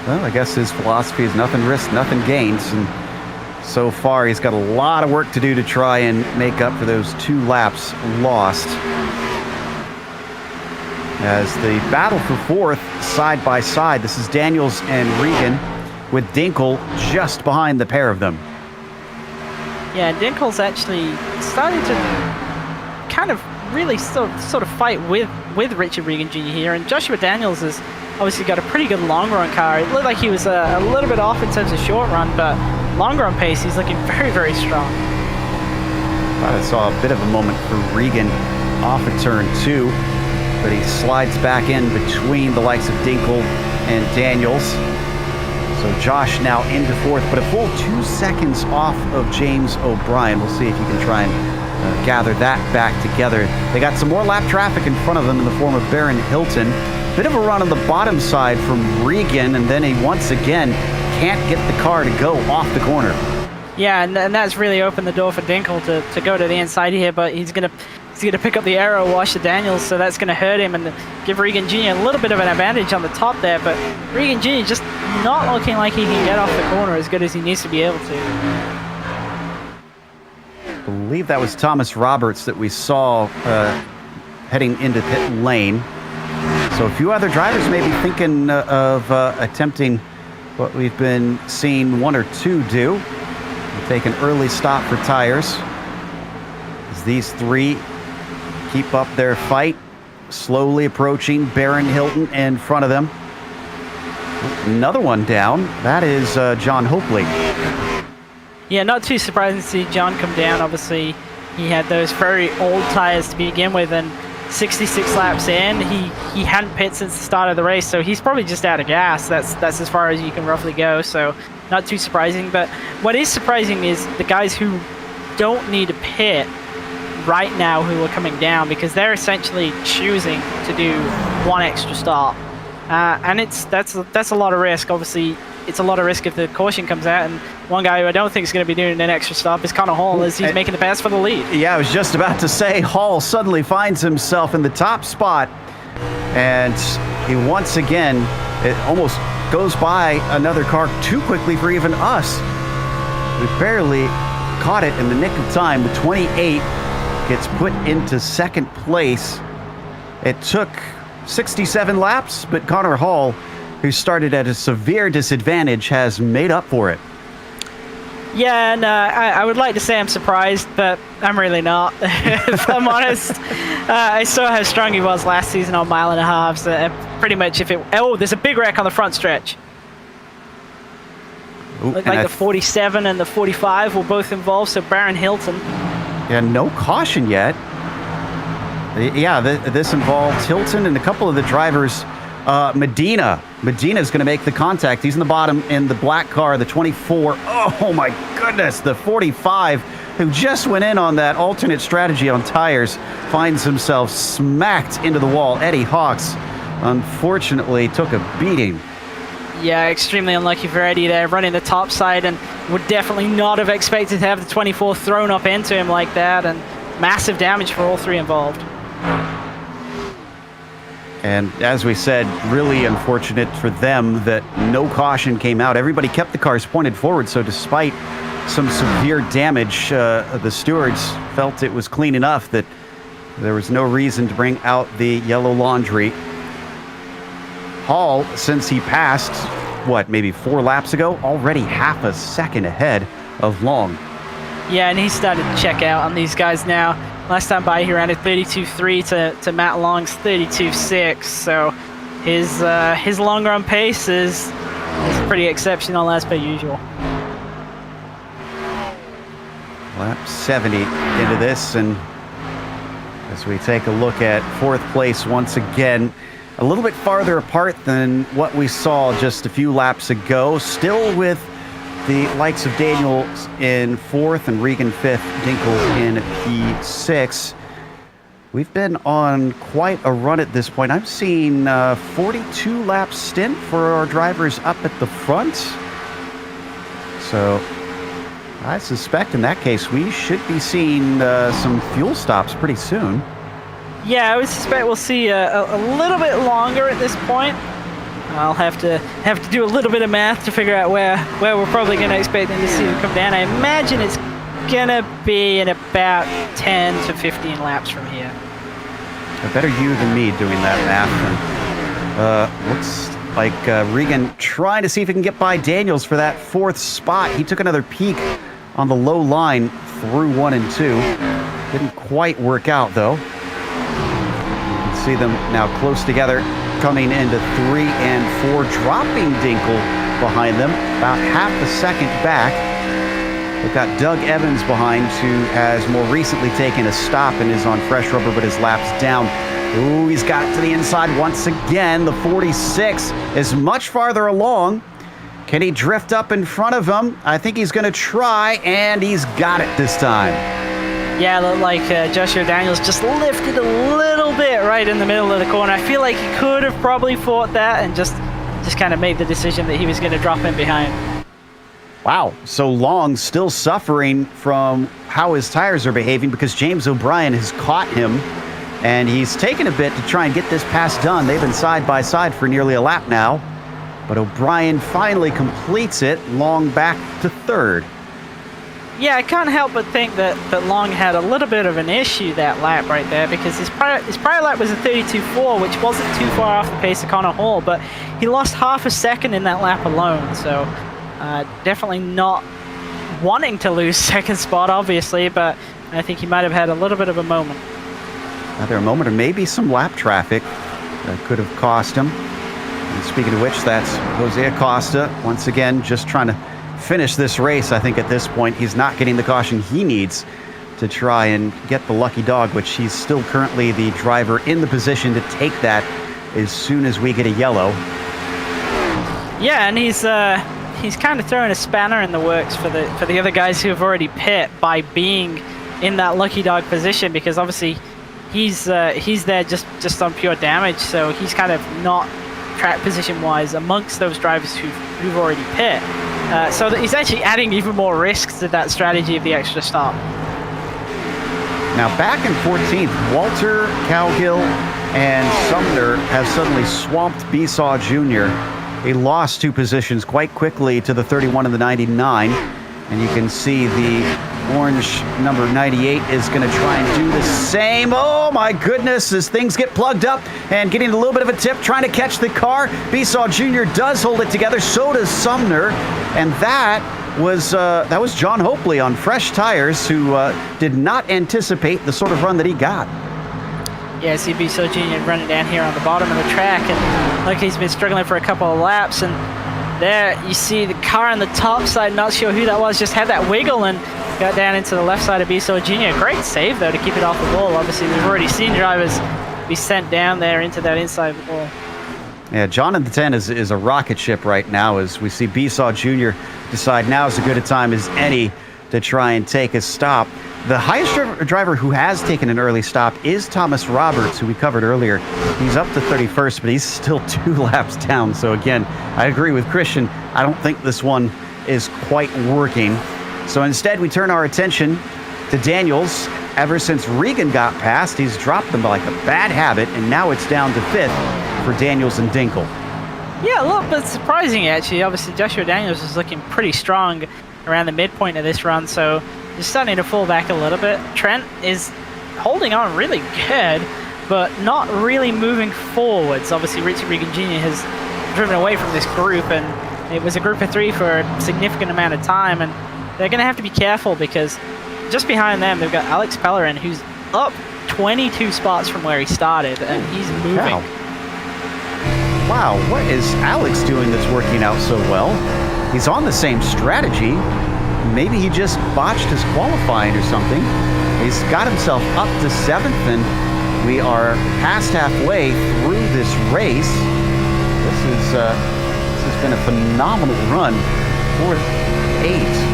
Well, I guess his philosophy is nothing risked, nothing gained, and so far he's got a lot of work to do to try and make up for those 2 laps lost. As the battle for 4th, side by side, this is Daniels and Regan, with Dinkel just behind the pair of them. Yeah, Dinkel's actually starting to kind of really sort of fight with Richard Regan Jr. here, and Joshua Daniels has obviously got a pretty good long run car. It looked like he was a little bit off in terms of short run, but long run pace, he's looking very, very strong. I saw a bit of a moment for Regan off of turn 2, but he slides back in between the likes of Dinkel and Daniels. So Josh now into 4th, but a full 2 seconds off of James O'Brien. We'll see if you can try and gather that back together. They got some more lap traffic in front of them in the form of Baron Hilton. Bit of a run on the bottom side from Regan, and then he once again can't get the car to go off the corner. Yeah, and that's really opened the door for Dinkel to go to the inside here, but he's gonna pick up the aero wash of Daniels, so that's gonna hurt him and give Regan Jr. a little bit of an advantage on the top there, but Regan Jr. just not looking like he can get off the corner as good as he needs to be able to. I believe that was Thomas Roberts that we saw heading into pit lane. So a few other drivers may be thinking of attempting what we've been seeing 1 or 2 do. Take an early stop for tires. As these 3 keep up their fight, slowly approaching Baron Hilton in front of them. Another one down. That is John Hopley. Yeah, not too surprising to see John come down. Obviously, he had those very old tires to begin with, and 66 laps in, he hadn't pit since the start of the race, so he's probably just out of gas. That's as far as you can roughly go, so not too surprising. But what is surprising is the guys who don't need to pit right now who are coming down, because they're essentially choosing to do 1 extra stop, and that's a lot of risk. Obviously, it's a lot of risk if the caution comes out, and one guy who I don't think is going to be doing an extra stop is Connor Hall, as he's making the pass for the lead. Yeah, I was just about to say, Hall suddenly finds himself in the top spot, and he once again, it almost goes by another car too quickly for even us. We barely caught it in the nick of time. The 28 gets put into 2nd place. It took 67 laps, but Connor Hall, who started at a severe disadvantage, has made up for it. Yeah, and I would like to say I'm surprised, but I'm really not, if I'm honest. I saw how strong he was last season on 1.5 miles. Pretty much if it... Oh, there's a big wreck on the front stretch. Looked like the 47 and the 45 were both involved, so Baron Hilton. Yeah, no caution yet. Yeah, this involved Hilton and a couple of the drivers. Medina's going to make the contact. He's in the bottom in the black car, the 24. Oh my goodness, the 45, who just went in on that alternate strategy on tires, finds himself smacked into the wall. Eddie Hawks, unfortunately, took a beating. Yeah, extremely unlucky for Eddie there, running the top side, and would definitely not have expected to have the 24 thrown up into him like that, and massive damage for all three involved. And as we said, really unfortunate for them that no caution came out. Everybody kept the cars pointed forward, so despite some severe damage, the stewards felt it was clean enough that there was no reason to bring out the yellow laundry. Hall, since he passed, what, maybe 4 laps ago, already half a second ahead of Long. Yeah, and he started to check out on these guys now. Last time by, he ran at 32.3 to Matt Long's 32.6. So his long run pace is pretty exceptional as per usual. Lap 70 into this, and as we take a look at 4th place once again, a little bit farther apart than what we saw just a few laps ago, still with the likes of Daniel in 4th and Regan 5th, Dinkle in P6. We've been on quite a run at this point. I'm seeing 42 lap stint for our drivers up at the front. So I suspect in that case we should be seeing some fuel stops pretty soon. Yeah, I would suspect we'll see a little bit longer at this point. I'll have to do a little bit of math to figure out where we're probably going to expect them to see them come down. I imagine it's going to be in about 10 to 15 laps from here. Better you than me doing that math. And, looks like Regan trying to see if he can get by Daniels for that 4th spot. He took another peek on the low line through 1 and 2. Didn't quite work out, though. You can see them now close together, coming into 3 and 4, dropping Dinkle behind them, about half a second back. We've got Doug Evans behind, who has more recently taken a stop and is on fresh rubber, but his lap's down. Ooh, he's got it to the inside once again. The 46 is much farther along. Can he drift up in front of him? I think he's going to try, and he's got it this time. Yeah, it looked like Joshua Daniels just lifted a little bit right in the middle of the corner. I feel like he could have probably fought that and just kind of made the decision that he was going to drop in behind. Wow, so Long still suffering from how his tires are behaving because James O'Brien has caught him, and he's taken a bit to try and get this pass done. They've been side by side for nearly a lap now, but O'Brien finally completes it. Long back to 3rd. Yeah, I can't help but think that Long had a little bit of an issue that lap right there, because his prior lap was a 32.4, which wasn't too far off the pace of Connor Hall, but he lost half a second in that lap alone, so definitely not wanting to lose 2nd spot, obviously, but I think he might have had a little bit of a moment. Either a moment or maybe some lap traffic that could have cost him. And speaking of which, that's Jose Acosta, once again, just trying to finish this race. I think at this point he's not getting the caution he needs to try and get the lucky dog, which he's still currently the driver in the position to take that as soon as we get a yellow. Yeah, and he's kind of throwing a spanner in the works for the other guys who have already pit by being in that lucky dog position, because obviously he's there just on pure damage, so he's kind of not track position wise amongst those drivers who've already pit. So that he's actually adding even more risks to that strategy of the extra stop. Now back in 14th, Walter, Cowgill, and Sumner have suddenly swamped Besaw Jr. He lost 2 positions quite quickly to the 31 and the 99. And you can see the orange number 98 is going to try and do the same. Oh my goodness, as things get plugged up and getting a little bit of a tip, trying to catch the car. Besaw Jr. does hold it together, so does Sumner. And that was John Hopley on fresh tires, who did not anticipate the sort of run that he got. Yeah, see Besaw Jr. running down here on the bottom of the track, and like he's been struggling for a couple of laps, and there you see the car on the top side, not sure who that was, just had that wiggle and got down into the left side of Besaw Jr. Great save, though, to keep it off the wall. Obviously, we've already seen drivers be sent down there into that inside wall. Yeah, John in the 10 is a rocket ship right now, as we see Besaw Jr. decide now is as good a time as any to try and take a stop. The highest driver who has taken an early stop is Thomas Roberts, who we covered earlier. He's up to 31st, but he's still 2 laps down. So again, I agree with Christian. I don't think this one is quite working. So instead, we turn our attention to Daniels. Ever since Regan got past, he's dropped them like a bad habit, and now it's down to 5th for Daniels and Dinkel. Yeah, a little bit surprising, actually. Obviously, Joshua Daniels is looking pretty strong around the midpoint of this run, so he's starting to fall back a little bit. Trent is holding on really good, but not really moving forwards. Obviously, Richie Regan Jr. has driven away from this group, and it was a group of 3 for a significant amount of time, and they're going to have to be careful because just behind them, they've got Alex Pellerin, who's up 22 spots from where he started, and he's moving. Wow, what is Alex doing that's working out so well? He's on the same strategy. Maybe he just botched his qualifying or something. He's got himself up to 7th, and we are past halfway through this race. This has been a phenomenal run for 8.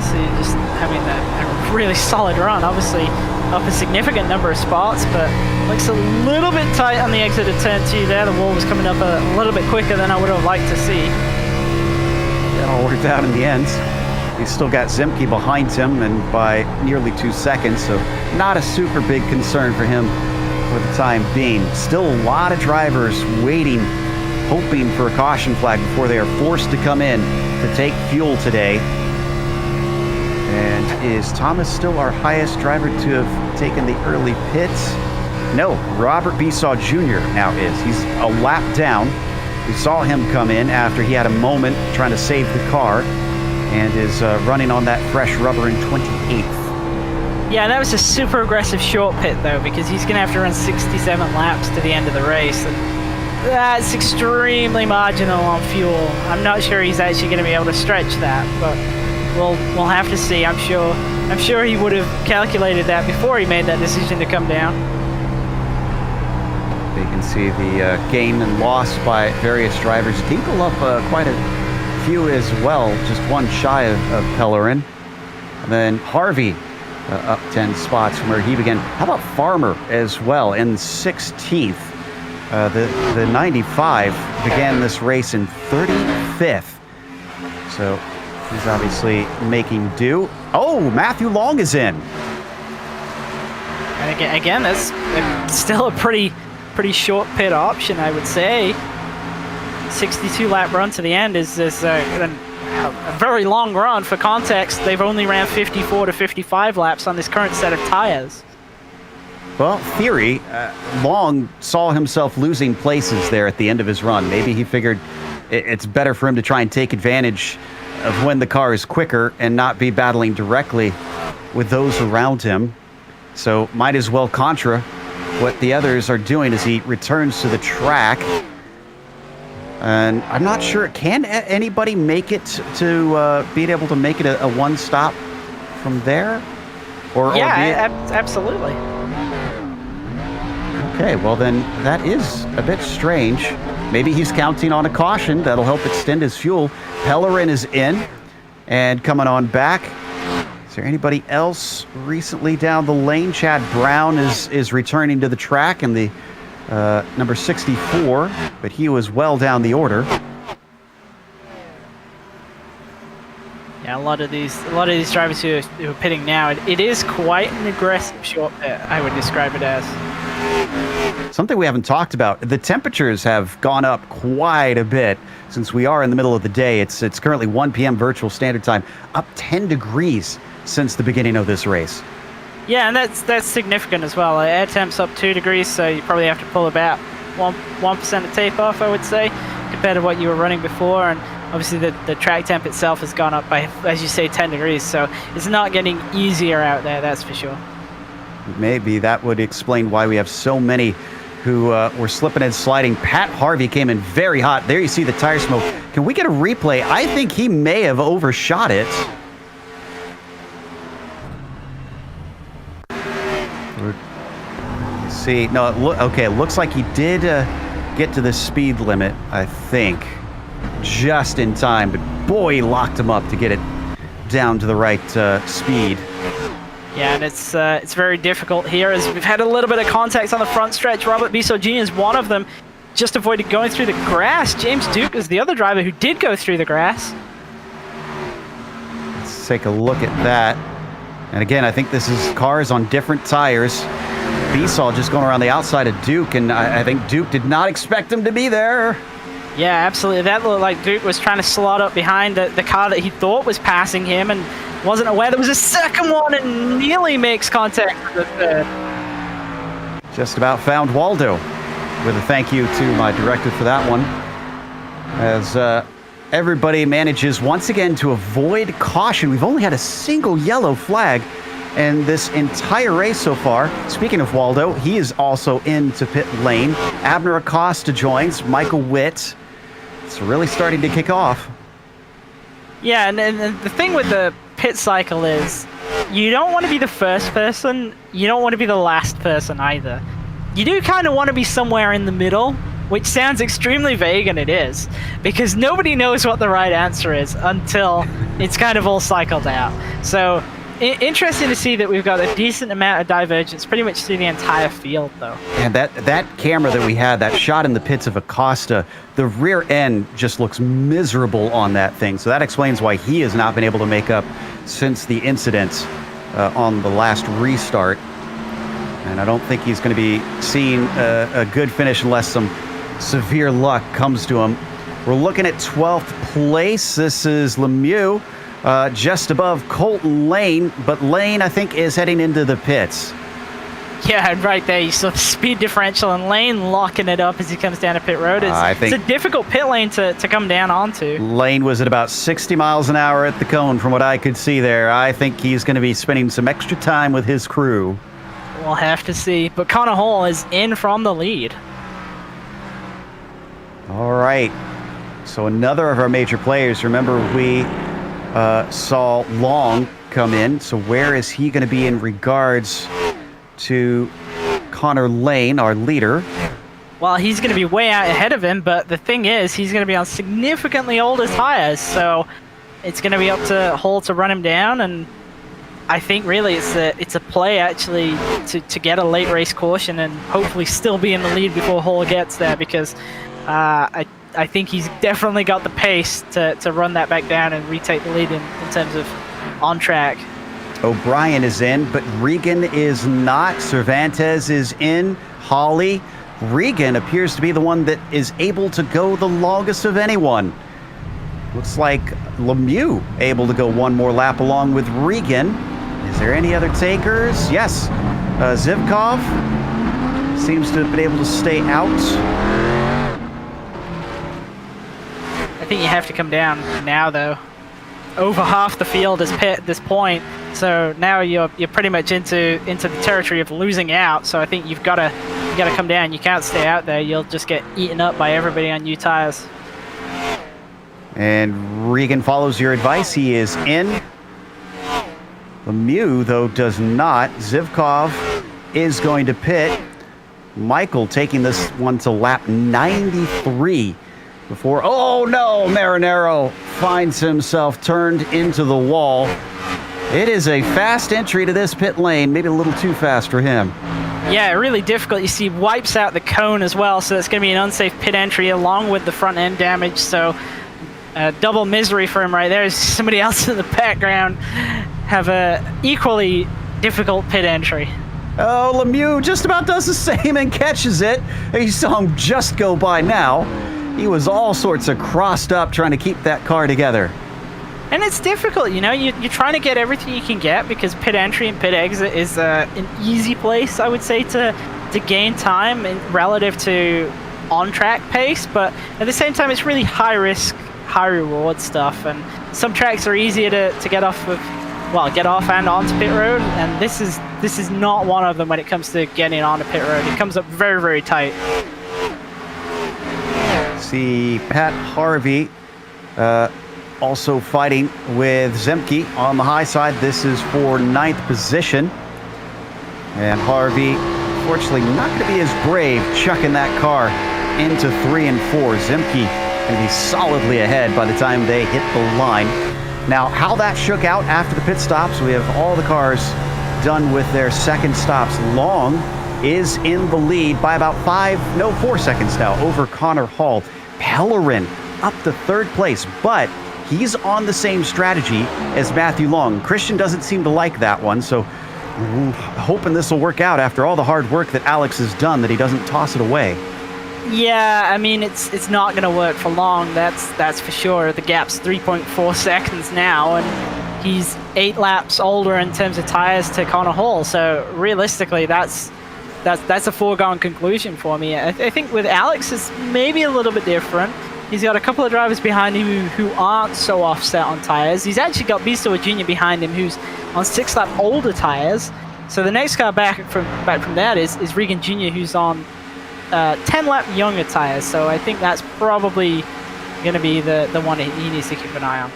So just having a really solid run, obviously up a significant number of spots, but looks a little bit tight on the exit of turn 2 there. The wall was coming up a little bit quicker than I would have liked to see. It all worked out in the end. He's still got Zemke behind him, and by nearly 2 seconds, so not a super big concern for him for the time being. Still a lot of drivers waiting, hoping for a caution flag before they are forced to come in to take fuel today. And is Thomas still our highest driver to have taken the early pits? No, Robert Besaw Jr. now is. He's a lap down. We saw him come in after he had a moment trying to save the car, and is running on that fresh rubber in 28th. Yeah, that was a super aggressive short pit, though, because he's going to have to run 67 laps to the end of the race. And that's extremely marginal on fuel. I'm not sure he's actually going to be able to stretch that, but we'll have to see. I'm sure he would have calculated that before he made that decision to come down. You can see the gain and loss by various drivers. Dinkel up quite a few as well, just 1 shy of Pellerin. And then Harvey up 10 spots from where he began. How about Farmer as well in 16th? The 95 began this race in 35th. So he's obviously making do. Oh, Matthew Long is in. And again, that's still a pretty short pit option, I would say. 62 lap run to the end is a very long run. For context, they've only ran 54 to 55 laps on this current set of tires. Well, theory, Long saw himself losing places there at the end of his run. Maybe he figured it's better for him to try and take advantage of when the car is quicker and not be battling directly with those around him. So might as well contra what the others are doing as he returns to the track. And I'm not sure, can anybody make it to being able to make it a one stop from there? Absolutely. Okay, well then that is a bit strange. Maybe he's counting on a caution that'll help extend his fuel. Pellerin is in and coming on back. Is there anybody else recently down the lane? Chad Brown is returning to the track in the number 64, but he was well down the order. Yeah, a lot of these drivers who are pitting now, it is quite an aggressive short pit, I would describe it as. Something we haven't talked about, the temperatures have gone up quite a bit since we are in the middle of the day. It's currently 1 p.m. virtual standard time, up 10 degrees since the beginning of this race. Yeah, and that's significant as well. Air temp's up 2 degrees, so you probably have to pull about 1% of tape off, I would say, compared to what you were running before. And obviously the track temp itself has gone up by, as you say, 10 degrees, so it's not getting easier out there, that's for sure. Maybe that would explain why we have so many who were slipping and sliding. Pat Harvey came in very hot. There you see the tire smoke. Can we get a replay? I think he may have overshot it. See, no, okay, it looks like he did get to the speed limit, I think, just in time, but boy, he locked him up to get it down to the right speed. Yeah, and it's very difficult here as we've had a little bit of contact on the front stretch. Robert Bissell Jr. is one of them. Just avoided going through the grass. James Duke is the other driver who did go through the grass. Let's take a look at that. And again, I think this is cars on different tires. Bissell just going around the outside of Duke, and I think Duke did not expect him to be there. Yeah, absolutely. That looked like Duke was trying to slot up behind the car that he thought was passing him and wasn't aware there was a second one and nearly makes contact with the third. Just about found Waldo. With a thank you to my director for that one. As everybody manages once again to avoid caution. We've only had a single yellow flag in this entire race so far. Speaking of Waldo, he is also into pit lane. Abner Acosta joins, Michael Witt. It's really starting to kick off. Yeah, and the thing with the pit cycle is you don't want to be the first person, you don't want to be the last person either. You do kind of want to be somewhere in the middle, which sounds extremely vague, and it is, because nobody knows what the right answer is until it's kind of all cycled out. So interesting to see that we've got a decent amount of divergence pretty much through the entire field, though. And that camera that we had, that shot in the pits of Acosta, the rear end just looks miserable on that thing. So that explains why he has not been able to make up since the incident on the last restart. And I don't think he's going to be seeing a good finish unless some severe luck comes to him. We're looking at 12th place. This is Lemieux, just above Colton Lane. But Lane, I think, is heading into the pits. Yeah, right there. You saw the speed differential and Lane locking it up as he comes down to pit road. It's a difficult pit lane to come down onto. Lane was at about 60 miles an hour at the cone from what I could see there. I think he's going to be spending some extra time with his crew. We'll have to see. But Connor Hall is in from the lead. All right. So another of our major players. Remember, we saw Long come in. So where is he going to be in regards to Connor Lane, our leader? Well, he's going to be way out ahead of him, but the thing is, he's going to be on significantly older tires, so it's going to be up to Hall to run him down, and I think really it's a play actually to get a late race caution and hopefully still be in the lead before Hall gets there, because I think he's definitely got the pace to run that back down and retake the lead in terms of on track. O'Brien is in, but Regan is not. Cervantes is in. Hawley. Regan appears to be the one that is able to go the longest of anyone. Looks like Lemieux able to go one more lap along with Regan. Is there any other takers? Yes. Zivkov seems to have been able to stay out. I think you have to come down now, though. Over half the field is pit at this point, so now you're pretty much into the territory of losing out. So I think you gotta come down. You can't stay out there. You'll just get eaten up by everybody on new tires. And Regan follows your advice. He is in. Lemieux, though, does not. Zivkov is going to pit. Michael taking this one to lap 93 before, oh no, Marinero finds himself turned into the wall. It is a fast entry to this pit lane, maybe a little too fast for him. Yeah, really difficult. You see, wipes out the cone as well, so that's going to be an unsafe pit entry along with the front end damage, so double misery for him right there. Somebody else in the background have a equally difficult pit entry. Oh, Lemieux just about does the same and catches it. You saw him just go by now. He was all sorts of crossed up trying to keep that car together. And it's difficult, you know, you're trying to get everything you can get because pit entry and pit exit is an easy place, I would say, to gain time relative to on-track pace, but at the same time, it's really high-risk, high-reward stuff, and some tracks are easier to get off of, well, get off and onto pit road, and this is not one of them when it comes to getting onto pit road. It comes up very, very tight. See Pat Harvey also fighting with Zemke on the high side. This is for 9th position. And Harvey, fortunately, not going to be as brave chucking that car into 3 and 4. Zemke going to be solidly ahead by the time they hit the line. Now, how that shook out after the pit stops, we have all the cars done with their second stops. Long is in the lead by about 4 seconds now over Connor Hall. Pellerin up to third place, but he's on the same strategy as Matthew Long. Christian doesn't seem to like that one, so hoping this will work out after all the hard work that Alex has done, that he doesn't toss it away. Yeah, I mean, it's not going to work for long, that's for sure. The gap's 3.4 seconds now, and he's 8 laps older in terms of tires to Connor Hall, so realistically, that's a foregone conclusion for me. I think with Alex, it's maybe a little bit different. He's got a couple of drivers behind him who aren't so offset on tires. He's actually got Bisto Jr. behind him, who's on 6-lap older tires. So the next car back from that is Regan Jr., who's on 10-lap younger tires. So I think that's probably going to be the one that he needs to keep an eye on.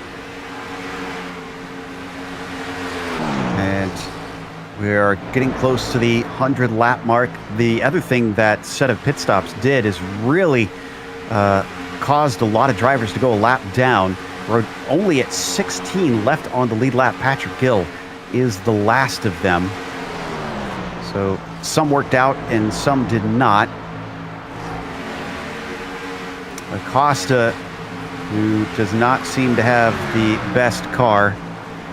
And we are getting close to the 100-lap mark. The other thing that set of pit stops did is really caused a lot of drivers to go a lap down. We're only at 16 left on the lead lap. Patrick Gill is the last of them. So some worked out and some did not. Acosta, who does not seem to have the best car,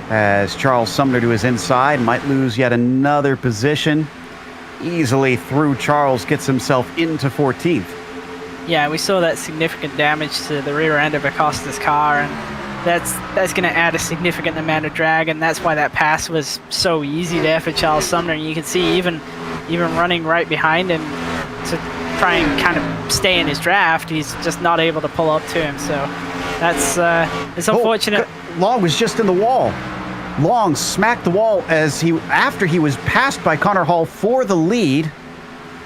as Charles Sumner to his inside, might lose yet another position. Easily through Charles, gets himself into 14th. Yeah, we saw that significant damage to the rear end of Acosta's car, and that's going to add a significant amount of drag, and that's why that pass was so easy there for Charles Sumner. And you can see even running right behind him to try and kind of stay in his draft, he's just not able to pull up to him. So that's it's unfortunate. Long was just in the wall. Long smacked the wall after he was passed by Connor Hall for the lead.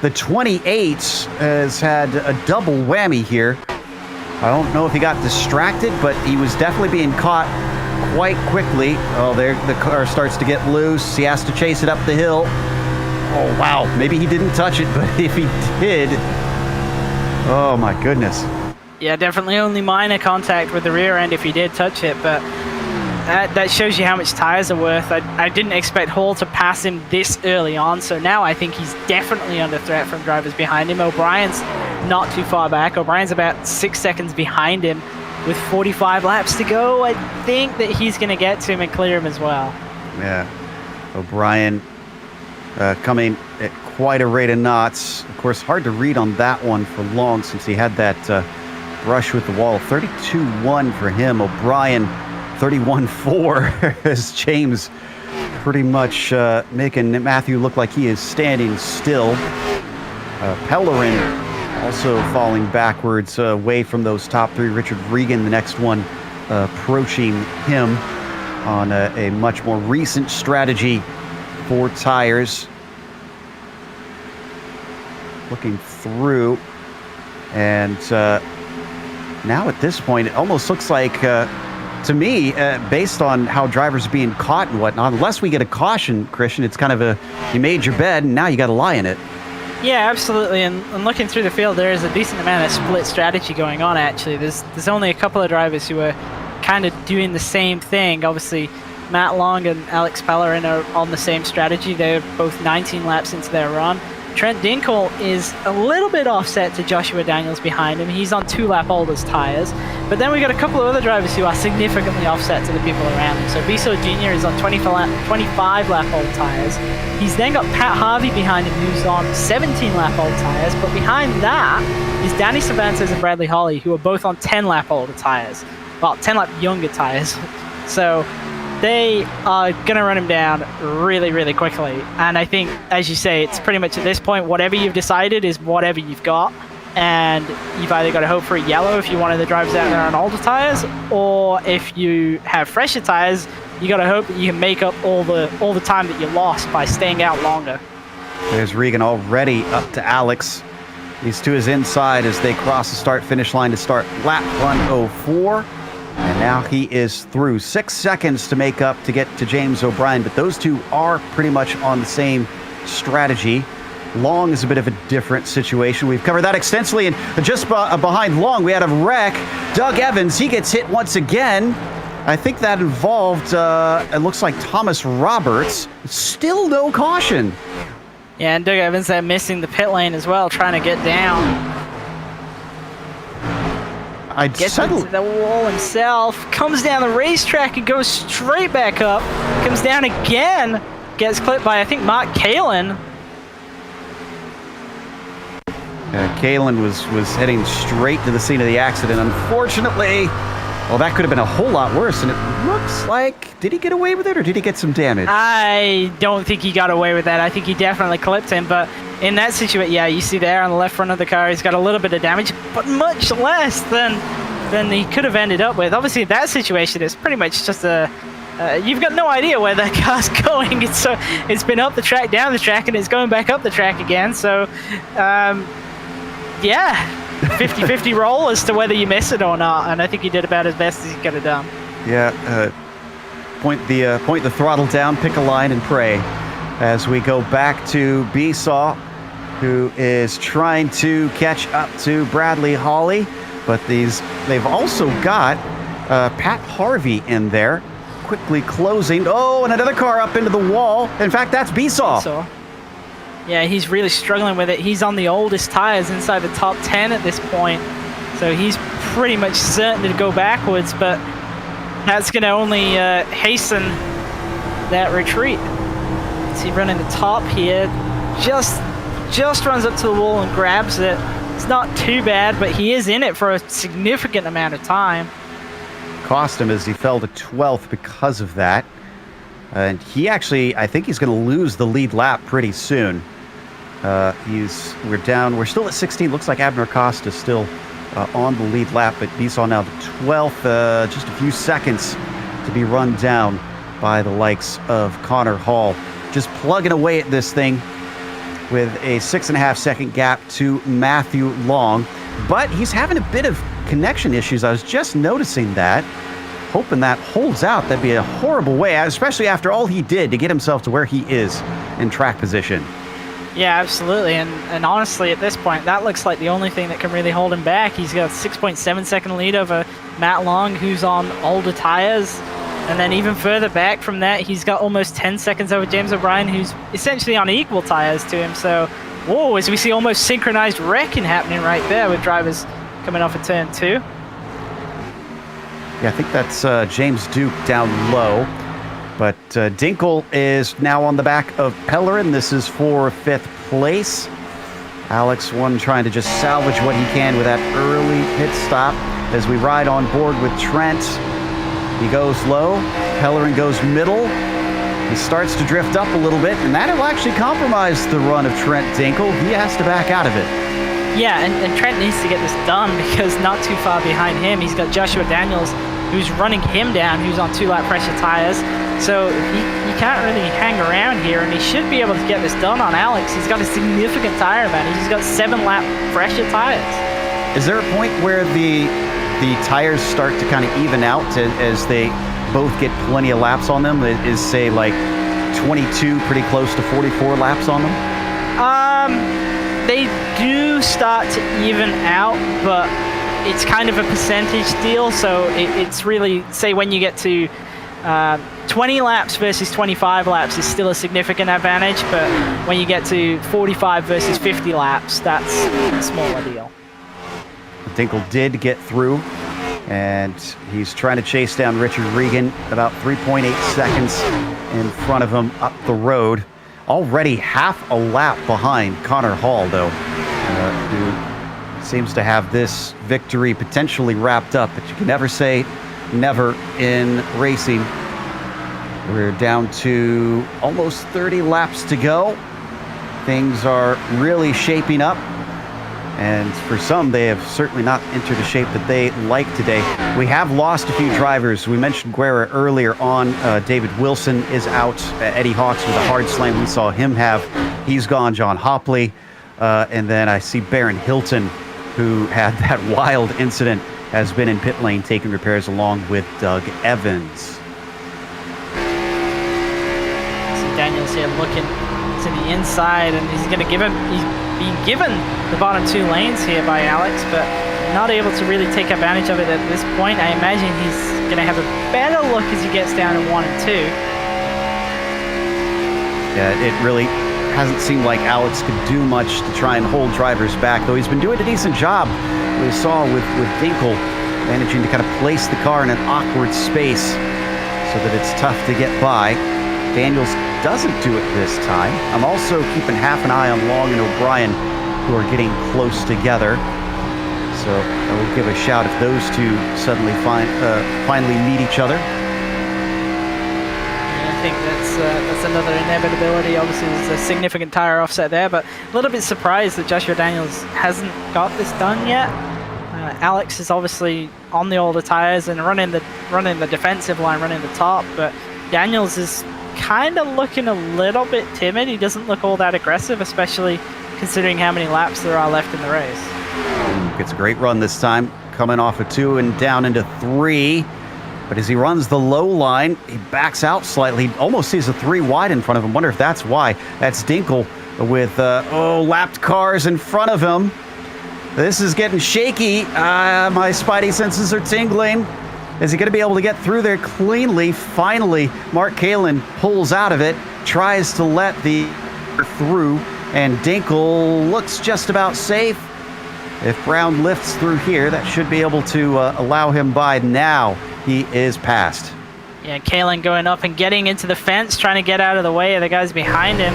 The 28 has had a double whammy here. I don't know if he got distracted, but he was definitely being caught quite quickly. Oh, there the car starts to get loose. He has to chase it up the hill. Oh, wow. Maybe he didn't touch it, but if he did, oh my goodness. Yeah, definitely only minor contact with the rear end if he did touch it, but that shows you how much tires are worth. I didn't expect Hall to pass him this early on, so now I think he's definitely under threat from drivers behind him. O'Brien's not too far back. O'Brien's about 6 seconds behind him with 45 laps to go. I think that he's going to get to him and clear him as well. Yeah, O'Brien coming at quite a rate of knots. Of course, hard to read on that one for Long since he had that brush with the wall. 32-1 for him. O'Brien 31-4 as James pretty much making Matthew look like he is standing still. Pellerin also falling backwards away from those top three. Richard Regan, the next one, approaching him on a much more recent strategy for tires. Looking through, and now at this point, it almost looks like to me, based on how drivers are being caught and whatnot, unless we get a caution, Christian, it's kind of you made your bed and now you got to lie in it. Yeah, absolutely. And looking through the field, there is a decent amount of split strategy going on, actually. There's only a couple of drivers who are kind of doing the same thing. Obviously, Matt Long and Alex Pellerin are on the same strategy. They're both 19 laps into their run. Trent Dinkle is a little bit offset to Joshua Daniels behind him. He's on 2-lap older tires. But then we got a couple of other drivers who are significantly offset to the people around him. So Bisto Jr. is on 25-lap old tires. He's then got Pat Harvey behind him, who's on 17-lap old tires. But behind that is Danny Cervantes and Bradley Holly, who are both on 10-lap older tires. Well, 10-lap younger tires. So they are going to run him down really, really quickly. And I think, as you say, it's pretty much at this point, whatever you've decided is whatever you've got. And you've either got to hope for a yellow if you're one of the drivers out there on older tires, or if you have fresher tires, you got to hope that you can make up all the time that you lost by staying out longer. There's Regan already up to Alex. He's to his inside as they cross the start-finish line to start lap 104. And now he is through. 6 seconds to make up to get to James O'Brien, but those two are pretty much on the same strategy. Long is a bit of a different situation. We've covered that extensively, and just behind Long, we had a wreck. Doug Evans, he gets hit once again. I think that involved, it looks like Thomas Roberts. Still no caution. Yeah, and Doug Evans there missing the pit lane as well, trying to get down. Gets into the wall himself, comes down the racetrack and goes straight back up. Comes down again, gets clipped by, I think, Mark Kalin. Kalin was heading straight to the scene of the accident. Unfortunately, well, that could have been a whole lot worse, and it looks like, did he get away with it, or did he get some damage? I don't think he got away with that. I think he definitely clipped him, but in that situation, yeah, you see there on the left front of the car, he's got a little bit of damage, but much less than he could have ended up with. Obviously, in that situation, it's pretty much just a... you've got no idea where that car's going. It's been up the track, down the track, and it's going back up the track again, so... yeah, 50-50 roll as to whether you miss it or not, and I think he did about as best as he could have done. Yeah, point the throttle down, pick a line, and pray. As we go back to Besaw, who is trying to catch up to Bradley Hawley, but they've also got Pat Harvey in there, quickly closing. Oh, and another car up into the wall. In fact, that's Besaw. Yeah, he's really struggling with it. He's on the oldest tires inside the top 10 at this point. So he's pretty much certain to go backwards, but that's going to only hasten that retreat. Is he running the top here? Just runs up to the wall and grabs it. It's not too bad, but he is in it for a significant amount of time. Cost him as he fell to 12th because of that. And he actually, I think he's going to lose the lead lap pretty soon. We're still at 16. Looks like Abner Costa is still on the lead lap, but Besaw now the 12th. Just a few seconds to be run down by the likes of Connor Hall. Just plugging away at this thing with a 6.5 second gap to Matthew Long. But he's having a bit of connection issues. I was just noticing that. Hoping that holds out. That'd be a horrible way, especially after all he did to get himself to where he is in track position. Yeah, absolutely. And honestly, at this point, that looks like the only thing that can really hold him back. He's got a 6.7 second lead over Matt Long, who's on older tires. And then even further back from that, he's got almost 10 seconds over James O'Brien, who's essentially on equal tires to him. So, whoa, as we see almost synchronized wrecking happening right there with drivers coming off of turn 2. Yeah, I think that's James Duke down low. But Dinkel is now on the back of Pellerin. This is for 5th place. Alex one trying to just salvage what he can with that early pit stop as we ride on board with Trent. He goes low. Pellerin goes middle. He starts to drift up a little bit, and that'll actually compromise the run of Trent Dinkel. He has to back out of it. Yeah, and Trent needs to get this done because not too far behind him, he's got Joshua Daniels, who's running him down, who's on 2-lap pressure tires. So he can't really hang around here, and he should be able to get this done on Alex. He's got a significant tire advantage. He's got 7-lap pressure tires. Is there a point where the tires start to kind of even out as they both get plenty of laps on them? Is, say, like 22 pretty close to 44 laps on them? They do start to even out, but it's kind of a percentage deal. So it's really, say, when you get to 20 laps versus 25 laps is still a significant advantage, but when you get to 45 versus 50 laps, that's a smaller deal. Dinkel did get through, and he's trying to chase down Richard Regan, about 3.8 seconds in front of him up the road. Already half a lap behind Connor Hall, though, who seems to have this victory potentially wrapped up, but you can never say never in racing. We're down to almost 30 laps to go. Things are really shaping up, and for some, they have certainly not entered a shape that they like today. We have lost a few drivers. We mentioned Guerra earlier on. David Wilson is out. Eddie Hawks with a hard slam. We saw him have. He's gone. John Hopley. And then I see Baron Hilton, who had that wild incident, has been in pit lane taking repairs along with Doug Evans. See Daniels here looking to the inside, and he's going to give him, he's being given the bottom 2 lanes here by Alex, but not able to really take advantage of it at this point. I imagine he's going to have a better look as he gets down to 1 and 2. Yeah, it really hasn't seemed like Alex could do much to try and hold drivers back, though he's been doing a decent job. We saw with Dinkel managing to kind of place the car in an awkward space so that it's tough to get by. Daniels doesn't do it this time. I'm also keeping half an eye on Long and O'Brien, who are getting close together. So I will give a shout if those two suddenly finally meet each other. I think that's another inevitability. Obviously, there's a significant tire offset there, but a little bit surprised that Joshua Daniels hasn't got this done yet. Alex is obviously on the older tires and running the defensive line, running the top, but Daniels is kind of looking a little bit timid. He doesn't look all that aggressive, especially considering how many laps there are left in the race. Gets a great run this time, coming off a 2 and down into 3. But as he runs the low line, he backs out slightly. He almost sees a 3 wide in front of him. Wonder if that's why. That's Dinkel with, lapped cars in front of him. This is getting shaky. My spidey senses are tingling. Is he going to be able to get through there cleanly? Finally, Mark Kalin pulls out of it, tries to let the through, and Dinkel looks just about safe. If Brown lifts through here, that should be able to allow him by. Now he is passed. Yeah, Kalin going up and getting into the fence, trying to get out of the way of the guys behind him.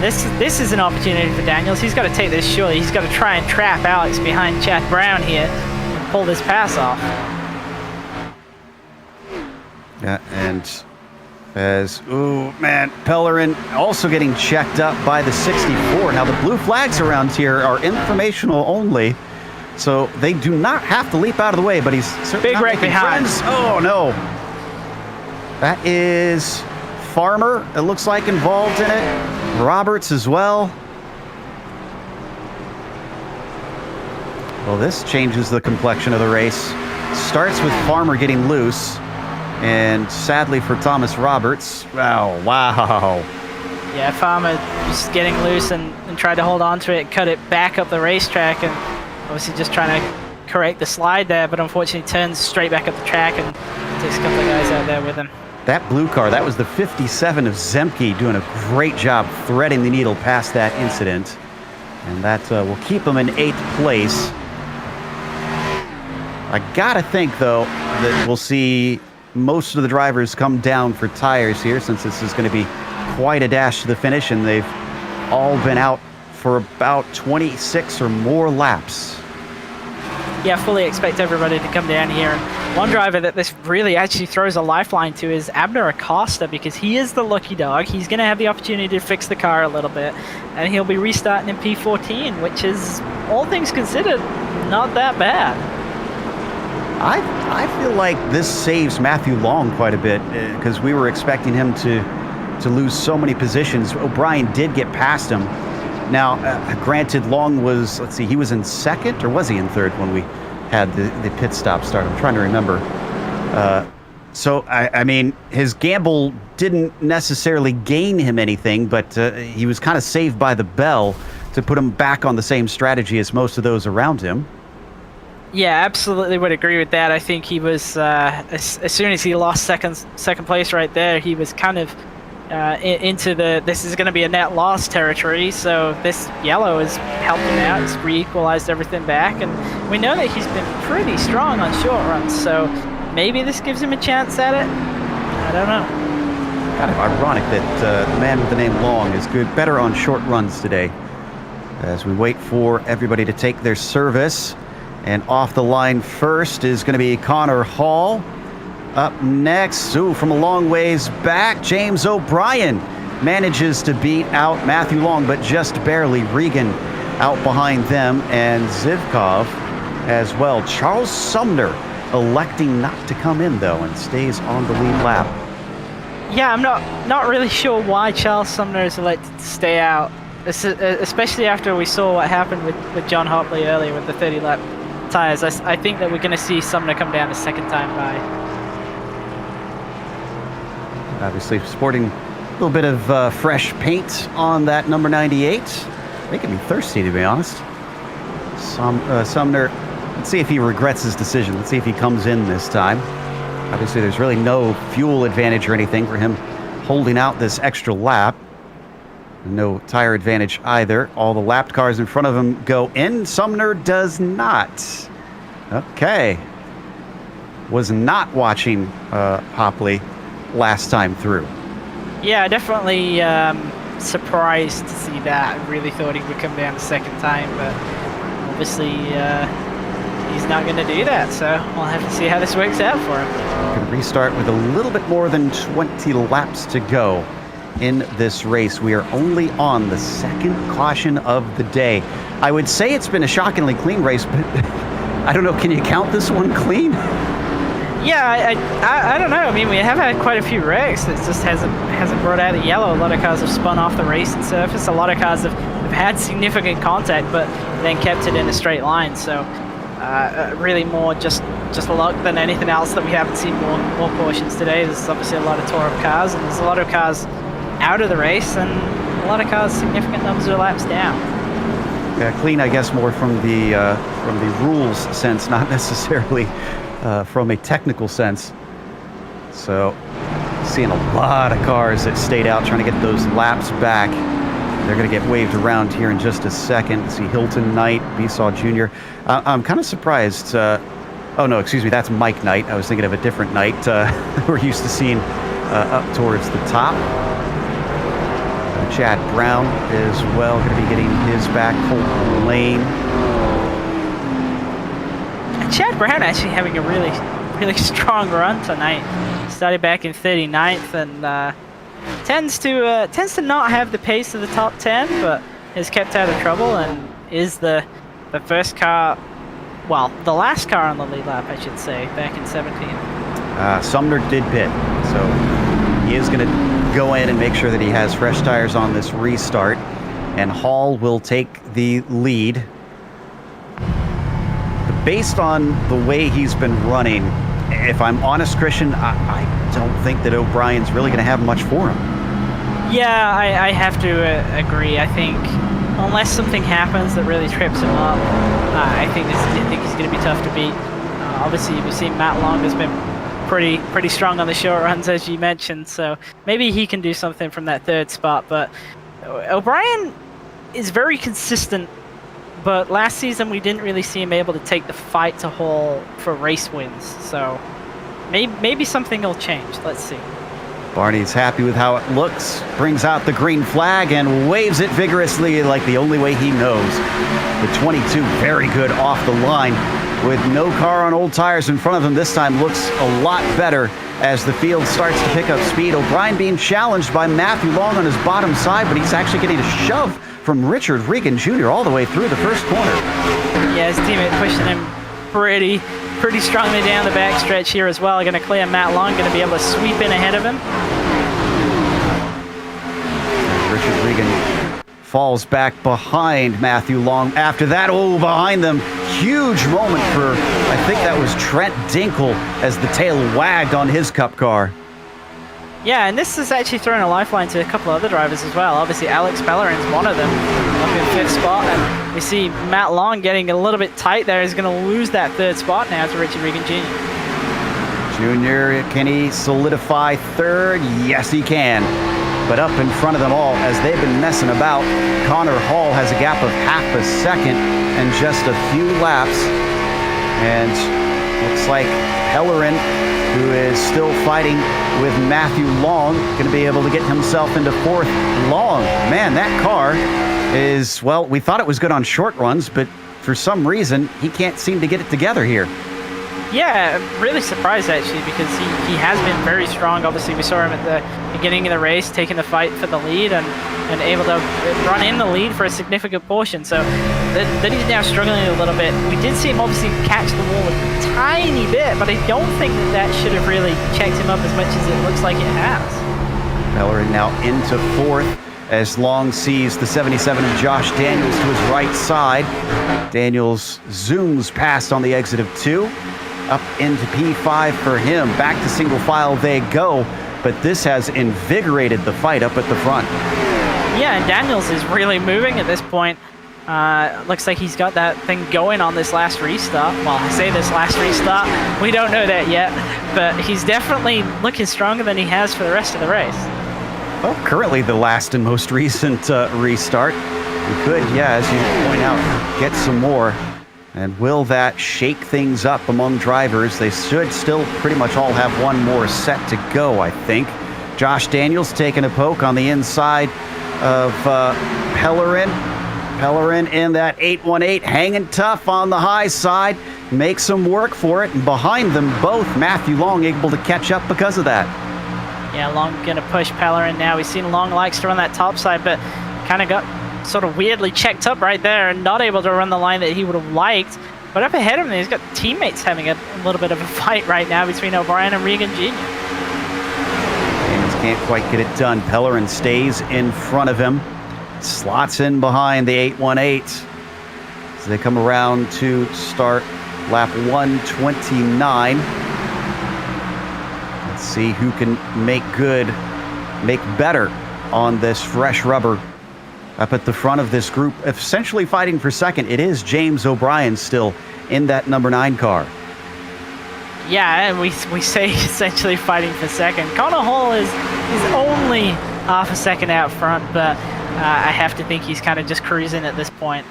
This is an opportunity for Daniels. He's got to take this surely. He's got to try and trap Alex behind Chad Brown here and pull this pass off. Yeah, and Pellerin also getting checked up by the 64. Now, the blue flags around here are informational only, so they do not have to leap out of the way, but he's certainly big wreck behind. Friends. Oh, no. That is Farmer, it looks like, involved in it. Roberts as well. Well, this changes the complexion of the race. Starts with Farmer getting loose. And sadly for Thomas Roberts, wow. Yeah, Farmer just getting loose and tried to hold on to it, cut it back up the racetrack, and obviously just trying to correct the slide there, but unfortunately turns straight back up the track and takes a couple of guys out there with him. That blue car, that was the 57 of Zemke, doing a great job threading the needle past that incident. And that will keep him in 8th place. I gotta think, though, that we'll see most of the drivers come down for tires here, since this is going to be quite a dash to the finish, and they've all been out for about 26 or more laps. Yeah, fully expect everybody to come down here. And one driver that this really actually throws a lifeline to is Abner Acosta, because he is the lucky dog. He's going to have the opportunity to fix the car a little bit, and he'll be restarting in P14, which is, all things considered, not that bad. I feel like this saves Matthew Long quite a bit, because we were expecting him to lose so many positions. O'Brien did get past him. Now, granted, Long was, let's see, he was in 2nd, or was he in 3rd when we had the pit stop start? I'm trying to remember. So, I mean, his gamble didn't necessarily gain him anything, but he was kind of saved by the bell to put him back on the same strategy as most of those around him. Yeah, absolutely would agree with that. I think he was, as soon as he lost second place right there, he was kind of into this is going to be a net loss territory. So this yellow has helped him out. It's re-equalized everything back, and we know that he's been pretty strong on short runs. So maybe this gives him a chance at it. I don't know. Kind of ironic that the man with the name Long is better on short runs today. As we wait for everybody to take their service. And off the line first is going to be Connor Hall. Up next, from a long ways back, James O'Brien manages to beat out Matthew Long, but just barely. Regan out behind them, and Zivkov as well. Charles Sumner electing not to come in, though, and stays on the lead lap. Yeah, I'm not really sure why Charles Sumner is elected to stay out, especially after we saw what happened with John Hopley earlier with the 30-lap tires. I think that we're going to see Sumner come down the second time by. Obviously sporting a little bit of fresh paint on that number 98. Making me thirsty, to be honest. Sumner Let's see if he regrets his decision. Let's see if he comes in this time. Obviously, there's really no fuel advantage or anything for him holding out this extra lap. No tire advantage either. All the lapped cars in front of him go in. Sumner does not. Okay. Was not watching Hopley last time through. Yeah, definitely surprised to see that. I really thought he would come down the second time, but obviously he's not going to do that, so we'll have to see how this works out for him. Going to restart with a little bit more than 20 laps to go in this race. We are only on the second caution of the day. I would say it's been a shockingly clean race, but I don't know, can you count this one clean? Yeah, I don't know. I mean, we have had quite a few wrecks. It just hasn't brought out the yellow. A lot of cars have spun off the racing surface. A lot of cars have had significant contact, but then kept it in a straight line. So really more just luck than anything else that we haven't seen more cautions today. There's obviously a lot of tore up cars, and there's a lot of cars out of the race, and a lot of cars significant numbers of laps down. Yeah, clean, I guess, more from the rules sense, not necessarily from a technical sense. So, seeing a lot of cars that stayed out trying to get those laps back. They're going to get waved around here in just a second. See Hilton Knight, Besaw Jr. I'm kind of surprised. Oh, no, excuse me. That's Mike Knight. I was thinking of a different Knight we're used to seeing up towards the top. Chad Brown as well, going to be getting his back. Colton Lane. And Chad Brown actually having a really strong run tonight. Started back in 39th and tends to not have the pace of the top 10, but has kept out of trouble and is the first car, well, the last car on the lead lap, I should say, back in 17. Sumner did pit, so he is going to go in and make sure that he has fresh tires on this restart, and Hall will take the lead. But based on the way he's been running, if I'm honest, Christian, I don't think that O'Brien's really going to have much for him. Yeah, I have to agree. I think unless something happens that really trips him up, I think he's going to be tough to beat. Obviously, we've seen Matt Long has been pretty strong on the short runs, as you mentioned, so maybe he can do something from that third spot. But O'Brien is very consistent, but last season we didn't really see him able to take the fight to Hall for race wins, so maybe something will change. Let's see. Barney's happy with how it looks, brings out the green flag and waves it vigorously like the only way he knows. The 22 very good off the line. With no car on old tires in front of him, this time looks a lot better as the field starts to pick up speed. O'Brien being challenged by Matthew Long on his bottom side, but he's actually getting a shove from Richard Regan Jr. all the way through the first corner. Yeah, his teammate pushing him pretty strongly down the back stretch here as well. Going to clear Matt Long, going to be able to sweep in ahead of him. Richard Regan falls back behind Matthew Long. After that, behind them, huge moment for, I think that was Trent Dinkle as the tail wagged on his Cup car. Yeah, and this is actually throwing a lifeline to a couple of other drivers as well. Obviously, Alex Bellerin's one of them, up in fifth spot, and we see Matt Long getting a little bit tight there. He's going to lose that third spot now to Richard Regan Jr. Junior, can he solidify third? Yes, he can. But up in front of them all, as they've been messing about, Connor Hall has a gap of half a second and just a few laps. And looks like Pellerin, who is still fighting with Matthew Long, going to be able to get himself into fourth. Long, man, that car is, well, we thought it was good on short runs, but for some reason, he can't seem to get it together here. Yeah, really surprised actually, because he has been very strong. Obviously, we saw him at the beginning of the race taking the fight for the lead and able to run in the lead for a significant portion. So then he's now struggling a little bit. We did see him obviously catch the wall a tiny bit, but I don't think that should have really checked him up as much as it looks like it has. Pellerin now into fourth as Long sees the 77 of Josh Daniels to his right side. Daniels zooms past on the exit of 2. Up into P5 for him. Back to single file they go, but this has invigorated the fight up at the front. Yeah, and Daniels is really moving at this point. Looks like he's got that thing going on this last restart. Well, I say this last restart. We don't know that yet, but he's definitely looking stronger than he has for the rest of the race. Well, currently the last and most recent restart. We could, yeah, as you point out, get some more. And will that shake things up among drivers? They should still pretty much all have one more set to go, I think. Josh Daniels taking a poke on the inside of Pellerin. Pellerin in that 818, hanging tough on the high side, makes some work for it, and behind them both, Matthew Long able to catch up because of that. Yeah, Long gonna push Pellerin now. We've seen Long likes to run that top side, but kind of got sort of weirdly checked up right there and not able to run the line that he would have liked. But up ahead of him, he's got teammates having a little bit of a fight right now between O'Brien and Regan Jr. James can't quite get it done. Pellerin stays in front of him. Slots in behind the 818 as they come around to start lap 129. Let's see who can make better on this fresh rubber. Up at the front of this group, essentially fighting for second, it is James O'Brien still in that number 9 car. Yeah, and we say essentially fighting for second. Connor Hall is only half a second out front, but I have to think he's kind of just cruising at this point.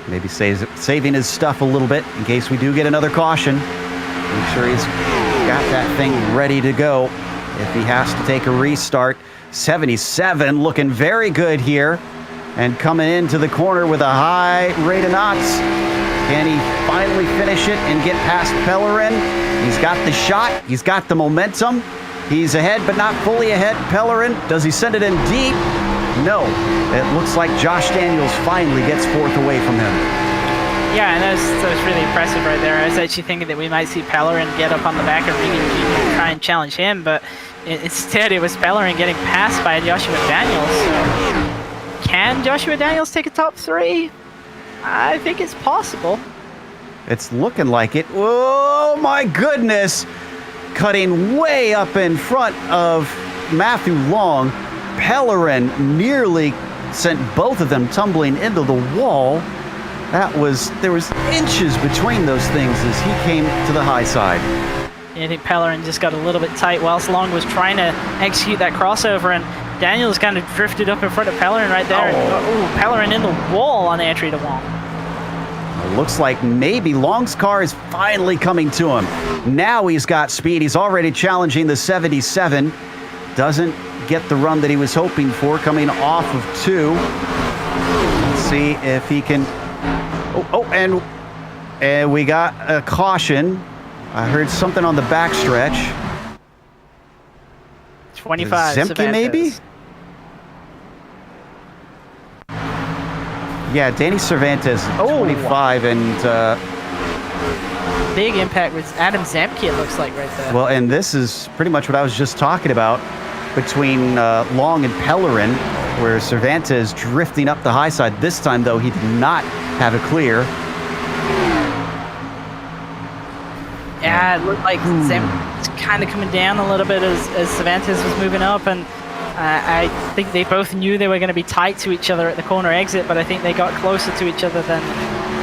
Maybe saving his stuff a little bit in case we do get another caution. Make sure he's got that thing ready to go if he has to take a restart. 77 looking very good here and coming into the corner with a high rate of knots. Can he finally finish it and get past Pellerin? He's got the shot. He's got the momentum. He's ahead, but not fully ahead. Pellerin, does he send it in deep? No. It looks like Josh Daniels finally gets fourth away from him. Yeah, and that was really impressive right there. I was actually thinking that we might see Pellerin get up on the back of Regan Jr. and try and challenge him, but instead it was Pellerin getting passed by Joshua Daniels. So can Joshua Daniels take a top 3? I think it's possible. It's looking like it. Oh my goodness! Cutting way up in front of Matthew Long. Pellerin nearly sent both of them tumbling into the wall. There was inches between those things as he came to the high side. Yeah, I think Pellerin just got a little bit tight whilst Long was trying to execute that crossover, and Daniels kind of drifted up in front of Pellerin right there. Oh, Pellerin in the wall on the entry to Long. It looks like maybe Long's car is finally coming to him. Now he's got speed. He's already challenging the 77. Doesn't get the run that he was hoping for, coming off of 2. Let's see if he can... and we got a caution. I heard something on the backstretch. 25. Zemke, Cervantes. maybe? Yeah, Danny Cervantes, 25, and... big impact with Adam Zemke, it looks like, right there. Well, and this is pretty much what I was just talking about between Long and Pellerin, where Cervantes drifting up the high side. This time, though, he did not have a clear. Yeah, it looked like Zemke was kind of coming down a little bit as Cervantes was moving up, and I think they both knew they were going to be tight to each other at the corner exit, but I think they got closer to each other than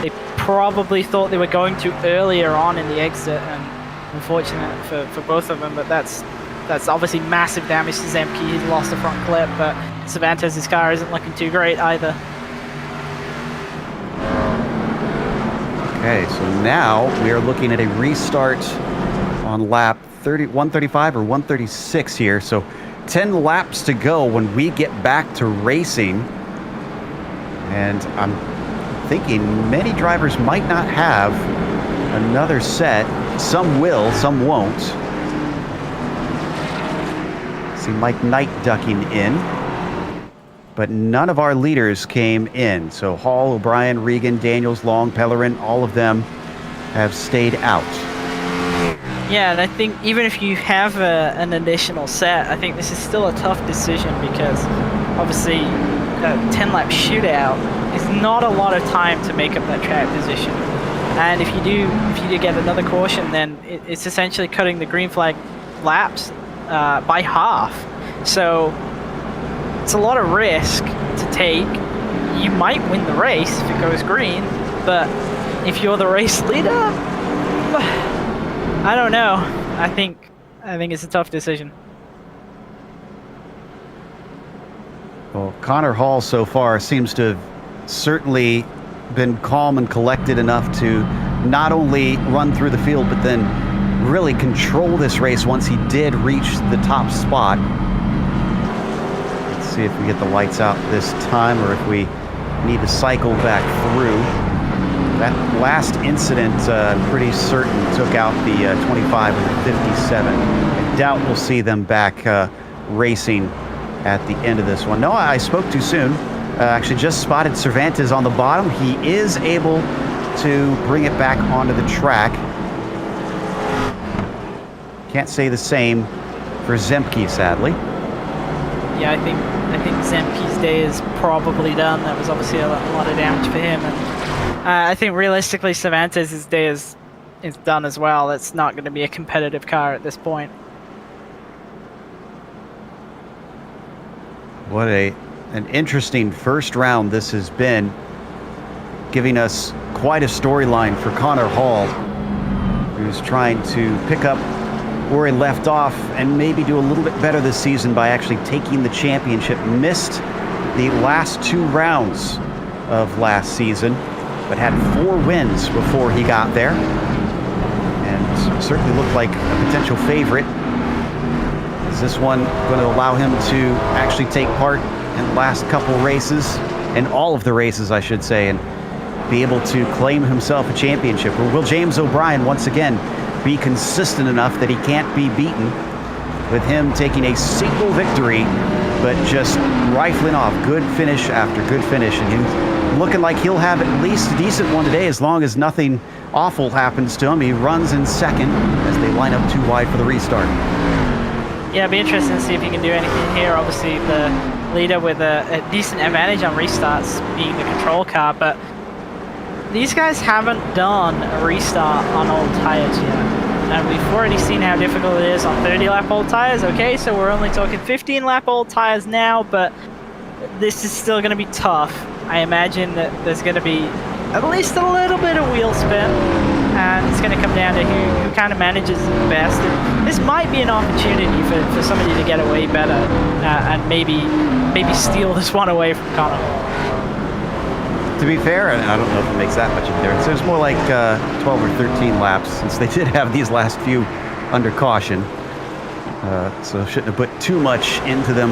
they probably thought they were going to earlier on in the exit, and unfortunate for both of them, but that's obviously massive damage to Zemke. He's lost the front clip, but Cervantes' car isn't looking too great either. Okay, so now we are looking at a restart on lap 135 or 136 here. So 10 laps to go when we get back to racing. And I'm thinking many drivers might not have another set. Some will, some won't. See Mike Knight ducking in. But none of our leaders came in. So Hall, O'Brien, Regan, Daniels, Long, Pellerin, all of them have stayed out. Yeah, and I think even if you have an additional set, I think this is still a tough decision because obviously a 10-lap shootout is not a lot of time to make up that track position. And if you do get another caution, then it's essentially cutting the green flag laps by half. So it's a lot of risk to take. you might win the race if it goes green, but if you're the race leader, I don't know. I think it's a tough decision. Well, Connor Hall so far seems to have certainly been calm and collected enough to not only run through the field, but then really control this race once he did reach the top spot. Let's see if we get the lights out this time or if we need to cycle back through. That last incident, I'm pretty certain, took out the 25 and the 57. I doubt we'll see them back racing at the end of this one. No, I spoke too soon. Actually just spotted Cervantes on the bottom. He is able to bring it back onto the track. Can't say the same for Zemke, sadly. Yeah, I think Zemke's day is probably done. That was obviously a lot of damage for him. And I think realistically Cervantes' day is done as well. It's not going to be a competitive car at this point. What an interesting first round this has been, giving us quite a storyline for Connor Hall, who's trying to pick up where he left off and maybe do a little bit better this season by actually taking the championship. Missed the last 2 rounds of last season, but had 4 wins before he got there, and certainly looked like a potential favorite. Is this one going to allow him to actually take part in the last couple races, in all of the races, I should say, and be able to claim himself a championship? Or will James O'Brien once again be consistent enough that he can't be beaten, with him taking a single victory, but just rifling off good finish after good finish, and he's looking like he'll have at least a decent one today as long as nothing awful happens to him. He runs in second as they line up too wide for the restart. Yeah, it'll be interesting to see if he can do anything here. Obviously, the leader with a decent advantage on restarts being the control car, but these guys haven't done a restart on old tires yet. And we've already seen how difficult it is on 30-lap old tires. Okay, so we're only talking 15-lap old tires now, but this is still going to be tough. I imagine that there's going to be at least a little bit of wheel spin, and it's going to come down to who kind of manages the best. And this might be an opportunity for somebody to get away better and maybe steal this one away from Connor. To be fair, and I don't know if it makes that much of a difference, there's more like 12 or 13 laps, since they did have these last few under caution. So shouldn't have put too much into them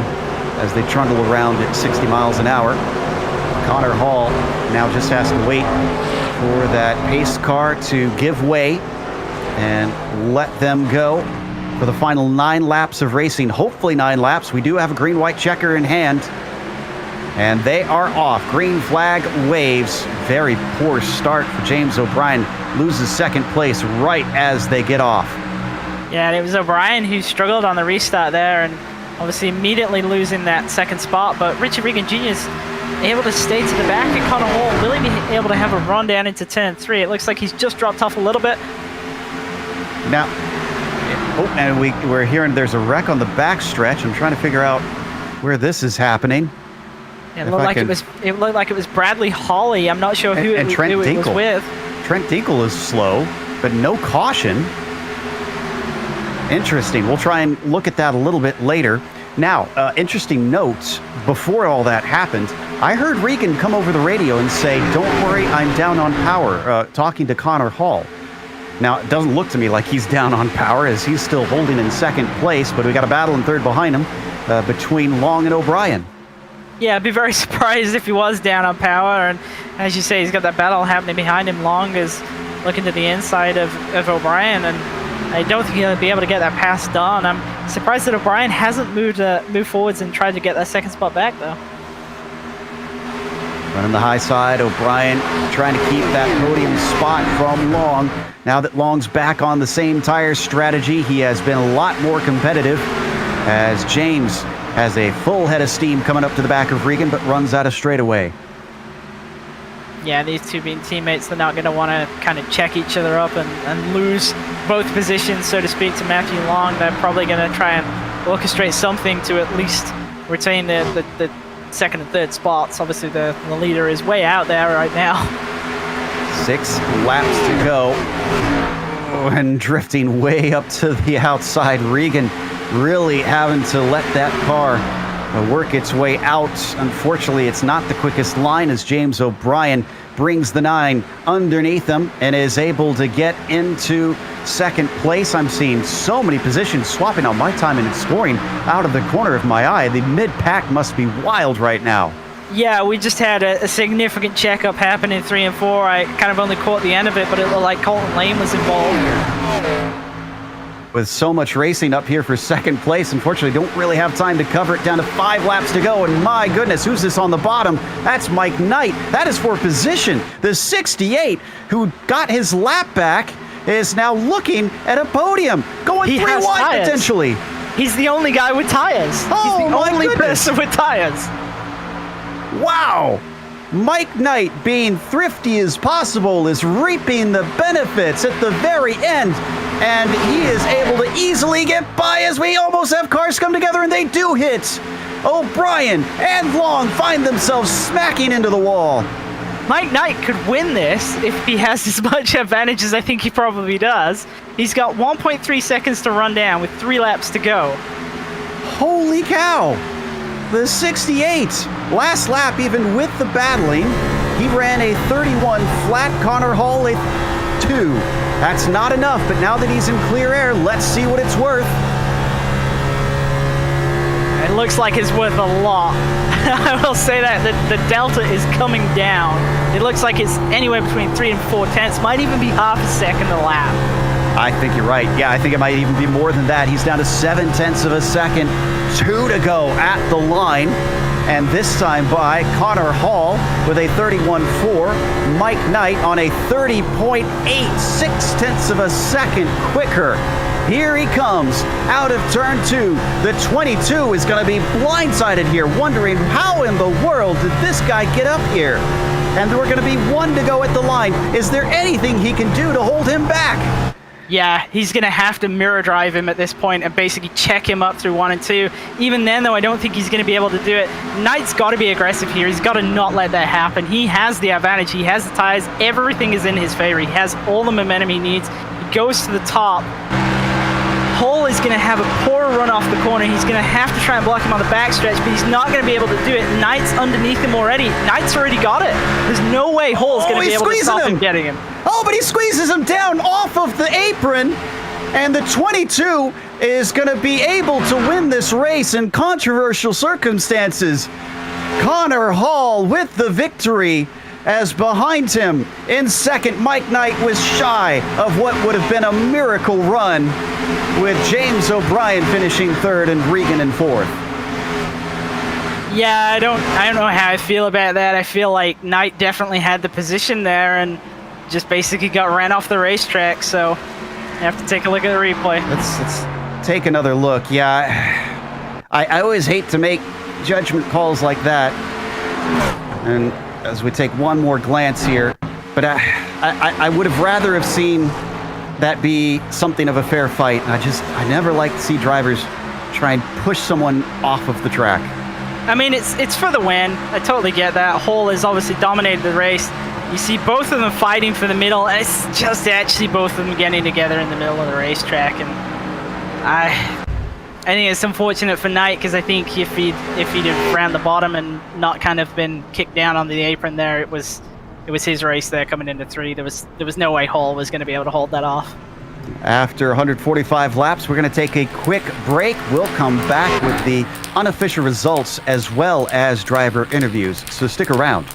as they trundle around at 60 miles an hour. Connor Hall now just has to wait for that pace car to give way and let them go for the final 9 laps of racing. Hopefully 9 laps. We do have a green-white checker in hand, and they are off. Green flag waves. Very poor start for James O'Brien. Loses second place right as they get off. Yeah, and it was O'Brien who struggled on the restart there, and obviously immediately losing that second spot. But Richard Regan Jr. is able to stay to the back, and Connor Hall will he be able to have a run down into turn 3. It looks like he's just dropped off a little bit. Now, oh, and we're hearing there's a wreck on the back stretch. I'm trying to figure out where this is happening. It looked like it was Bradley Hawley. I'm not sure who it was with. Trent Dinkel is slow, but no caution. Interesting. We'll try and look at that a little bit later. Now, interesting note, before all that happened, I heard Regan come over the radio and say, "Don't worry, I'm down on power," talking to Connor Hall. Now, it doesn't look to me like he's down on power, as he's still holding in second place, but we got a battle in third behind him between Long and O'Brien. Yeah, I'd be very surprised if he was down on power, and as you say, he's got that battle happening behind him. Long is looking to the inside of O'Brien, and I don't think he'll be able to get that pass done. I'm surprised that O'Brien hasn't moved forwards and tried to get that second spot back, though. Running the high side, O'Brien trying to keep that podium spot from Long. Now that Long's back on the same tire strategy, he has been a lot more competitive, as James has a full head of steam coming up to the back of Regan, but runs out of straightaway. Yeah, these two being teammates, they're not going to want to kind of check each other up and lose both positions, so to speak, to Matthew Long. They're probably going to try and orchestrate something to at least retain the second and third spots. Obviously, the leader is way out there right now. 6 laps to go. And drifting way up to the outside. Regan really having to let that car work its way out. Unfortunately, it's not the quickest line as James O'Brien brings the 9 underneath him and is able to get into second place. I'm seeing so many positions swapping on my time and scoring out of the corner of my eye. The mid-pack must be wild right now. Yeah, we just had a significant checkup happen in 3 and 4. I kind of only caught the end of it, but it looked like Colton Lane was involved. With so much racing up here for second place, unfortunately, don't really have time to cover it. Down to 5 laps to go, and my goodness, who's this on the bottom? That's Mike Knight. That is for position. The 68, who got his lap back, is now looking at a podium, going 3 wide potentially. He's the only guy with tires. Oh, he's the only goodness. person with tires. Wow! Mike Knight, being thrifty as possible, is reaping the benefits at the very end. And he is able to easily get by as we almost have cars come together, and they do hit. O'Brien and Long find themselves smacking into the wall. Mike Knight could win this if he has as much advantage as I think he probably does. He's got 1.3 seconds to run down with 3 laps to go. Holy cow! The 68, last lap even with the battling, he ran a 31 flat. Connor Hall a 2. That's not enough, but now that he's in clear air, let's see what it's worth. It looks like it's worth a lot. I will say that the delta is coming down. It looks like it's anywhere between 3 and 4 tenths, might even be half a second a lap. I think you're right. Yeah, I think it might even be more than that. He's down to 7/10 of a second. 2 to go at the line. And this time by Connor Hall with a 31.4. Mike Knight on a 30.8, 6/10 of a second quicker. Here he comes out of turn 2. The 22 is going to be blindsided here, wondering how in the world did this guy get up here? And we're going to be 1 to go at the line. Is there anything he can do to hold him back? Yeah, he's going to have to mirror drive him at this point and basically check him up through 1 and 2. Even then, though, I don't think he's going to be able to do it. Knight's got to be aggressive here. He's got to not let that happen. He has the advantage. He has the tires. Everything is in his favor. He has all the momentum he needs. He goes to the top. Hall is going to have a poor run off the corner. He's going to have to try and block him on the backstretch, but he's not going to be able to do it. Knight's underneath him already. Knight's already got it. There's no way Hall's going to be able to stop him getting him. Oh, but he squeezes him down off of the apron, and the 22 is going to be able to win this race in controversial circumstances. Connor Hall with the victory, as behind him in second, Mike Knight was shy of what would have been a miracle run, with James O'Brien finishing 3rd and Regan in 4th. Yeah, I don't know how I feel about that. I feel like Knight definitely had the position there and just basically got ran off the racetrack, so you have to take a look at the replay. Let's take another look. Yeah, I always hate to make judgment calls like that. And as we take one more glance here, but I would have rather have seen that be something of a fair fight. I never like to see drivers try and push someone off of the track. I mean, it's for the win. I totally get that. Hall has obviously dominated the race. You see both of them fighting for the middle, and it's just actually both of them getting together in the middle of the racetrack. And I think it's unfortunate for Knight, because I think if he'd have ran the bottom and not kind of been kicked down on the apron there, it was his race there coming into 3. There was no way Hall was going to be able to hold that off. After 145 laps, we're going to take a quick break. We'll come back with the unofficial results as well as driver interviews, so stick around.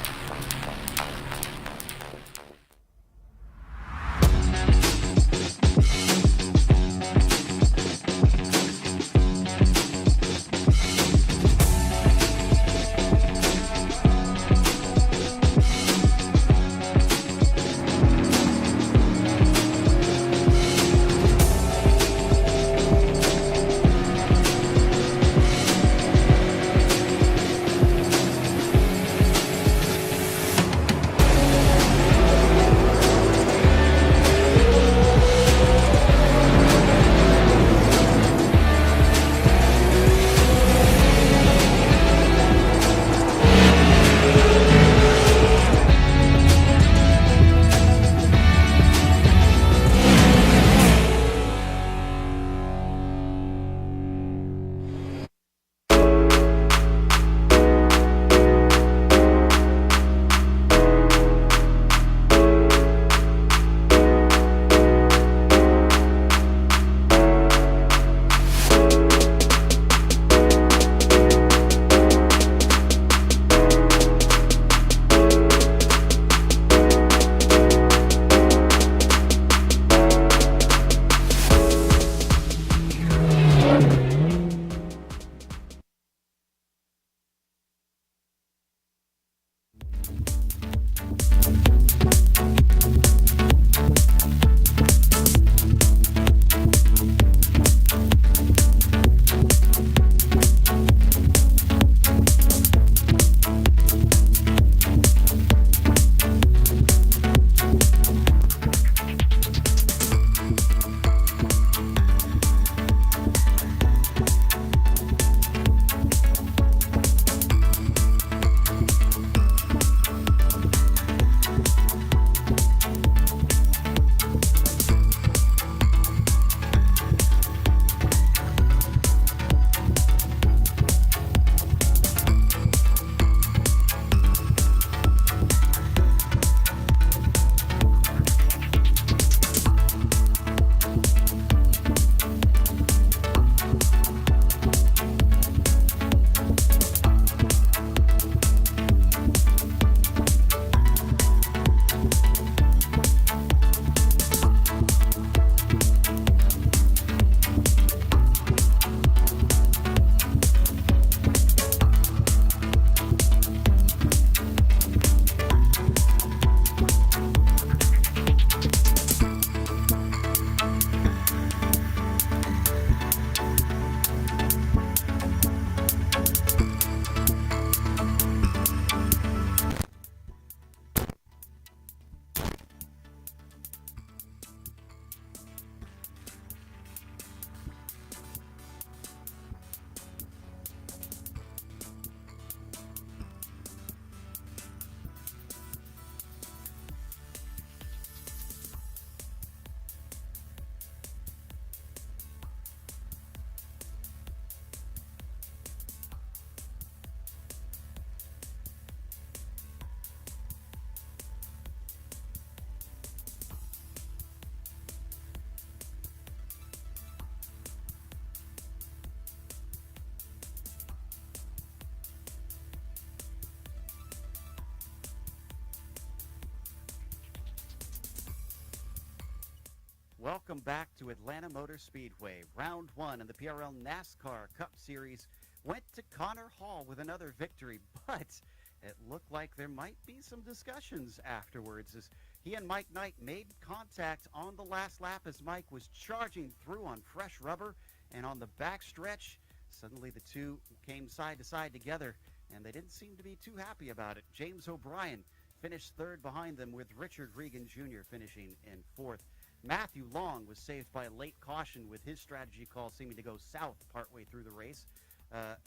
Welcome back to Atlanta Motor Speedway. Round 1 in the PRL NASCAR Cup Series went to Connor Hall with another victory, but it looked like there might be some discussions afterwards as he and Mike Knight made contact on the last lap as Mike was charging through on fresh rubber, and on the backstretch, suddenly the two came side to side together, and they didn't seem to be too happy about it. James O'Brien finished third behind them, with Richard Regan Jr. finishing in fourth. Matthew Long was saved by a late caution, with his strategy call seeming to go south partway through the race.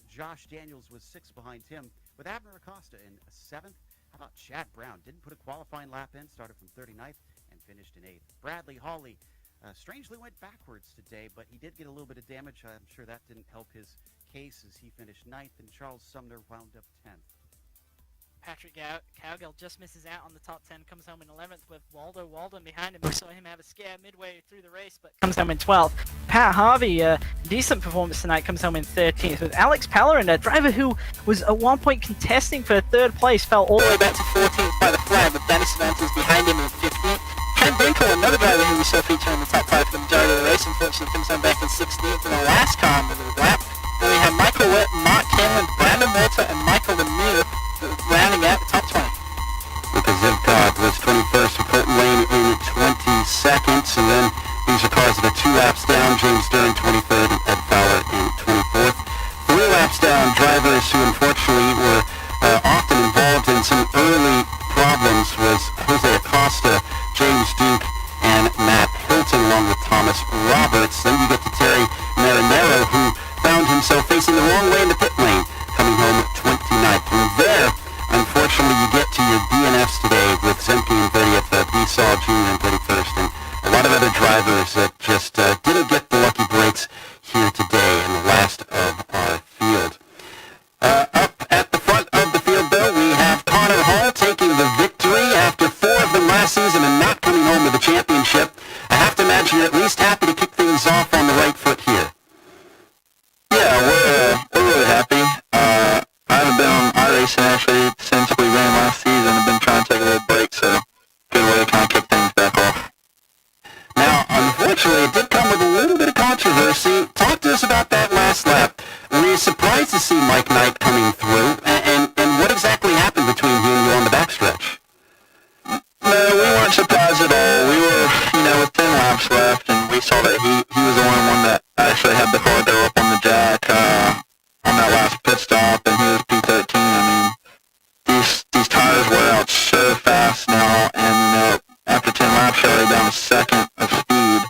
Josh Daniels was sixth behind him, with Abner Acosta in seventh. How about Chad Brown? Didn't put a qualifying lap in, started from 39th and finished in eighth. Bradley Hawley strangely went backwards today, but he did get a little bit of damage. I'm sure that didn't help his case as he finished ninth, and Charles Sumner wound up 10th. Patrick Cowgill just misses out on the top 10, comes home in 11th with Waldo Walden behind him. We saw him have a scare midway through the race, but comes home in 12th. Pat Harvey, decent performance tonight, comes home in 13th, with Alex Pellerin, a driver who was at one point contesting for third place, fell all the way back to 14th by the flag, with Dennis Vantas behind him in 15th. Ken Dinkle, another driver who we saw feature in the top 5 for the majority of the race, unfortunately comes home back in 16th in the last car of the lap. Then we have Michael Witt, Mark Cameron, Brandon Walter, and Michael Lemieux rounding out the top 20. Lucas Zivkov was 21st, Colton Lane in 20 seconds, and then these are cars that are 2 laps down. James Dern 23rd, and Ed Fowler in 24th. 3 laps down, drivers who unfortunately were often involved in some early problems was Jose Acosta, James Duke, and Matt Hilton, along with Thomas Roberts. Then you get to Terry Marinero, who found himself facing the wrong way in the pit lane, coming home 29th. From there, unfortunately, you get to your DNFs today with Zemke in 30th, Besaw Jr. in 31st, and a lot of other drivers that just didn't get the lucky breaks here today in the last of our field. Up at the front of the field, though, we have Connor Hall taking the victory after 4 of them last season and not coming home with the championship. I have to imagine you're at least happy to kick things off on the right foot here. Yeah, we're really happy. I haven't been on iRacing actually since we ran last season. I've been trying to take a little break, so good way to kind of kick things back off. Now, unfortunately, it did come with a little bit of controversy. Talk to us about that last lap. Were you surprised to see Mike Knight coming through? And what exactly happened between he and you on the backstretch? No, we weren't surprised at all. We were, with 10 laps left, and we saw that he was the only one that actually had the car go up on the jack on that last pit stop, and he was P13. I mean, these tires wear out so fast now, and after 10 laps, you're already down to second of speed.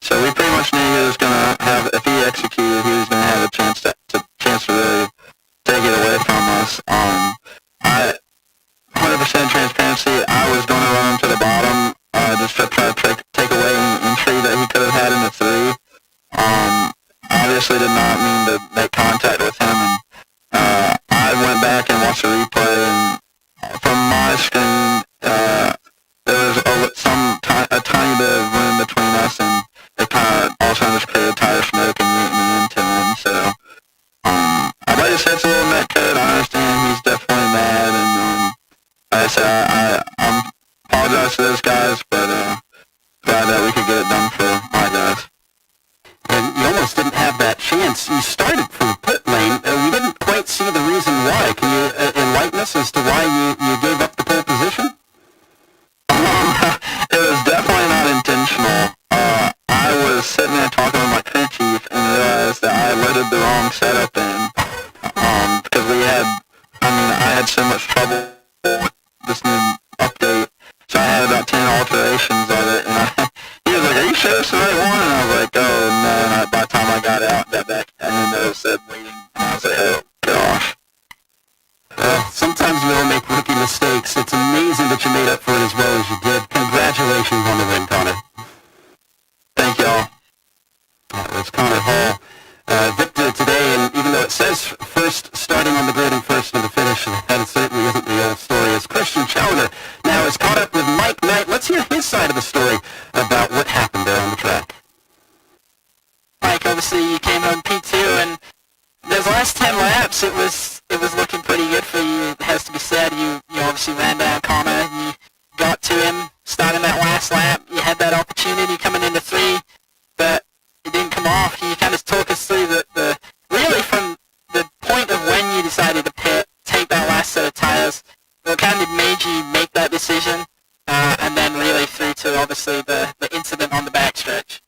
So we pretty much knew he was going to have, if he executed, he was going to have a chance to really take it away from us. 100% transparency, I was going to run him to the bottom, just to try to take away any entry that he could have had in the 3. Obviously did not mean to make contact with him, and I went back and watched the replay, and from my screen, there was a tiny bit of room between us, and it kind of also just created tire smoke and yanked me into him. So I might have said a little net code. I understand he's definitely mad, and like I said, I apologize to those guys, but glad that we could get it done for my guys. And you almost didn't have that chance. You started from pit lane. We didn't quite see the reason why. Can you enlighten us as to why you gave up the pole position? It was definitely not intentional. I was sitting there talking with my crew chief and realized that I loaded the wrong setup in. Because I had so much trouble with this new update. So I had about 10 alterations of it, and he was like, "Are you sure it's the right one?" And I was like, "Oh no." And by the time I got out, got back, I said waiting, and I was like, "Oh gosh." Well, sometimes we all make rookie mistakes. It's amazing that you made up for it as well as you did. Congratulations on the win, Connor. Thank y'all. That was Connor Hall, victor today, and even though it says first starting on the grid and first to the finish, that certainly isn't the old story, as Christian Challoner now is caught up with Mike Knight. Let's hear his side of the story about what happened there on the track. Mike, obviously you came home P2, and those last 10 laps, it was looking pretty good for you. It has to be said. You obviously ran down Connor. You got to him starting that last lap. You had that opportunity coming into 3. decision, and then really through to obviously the incident on the backstretch.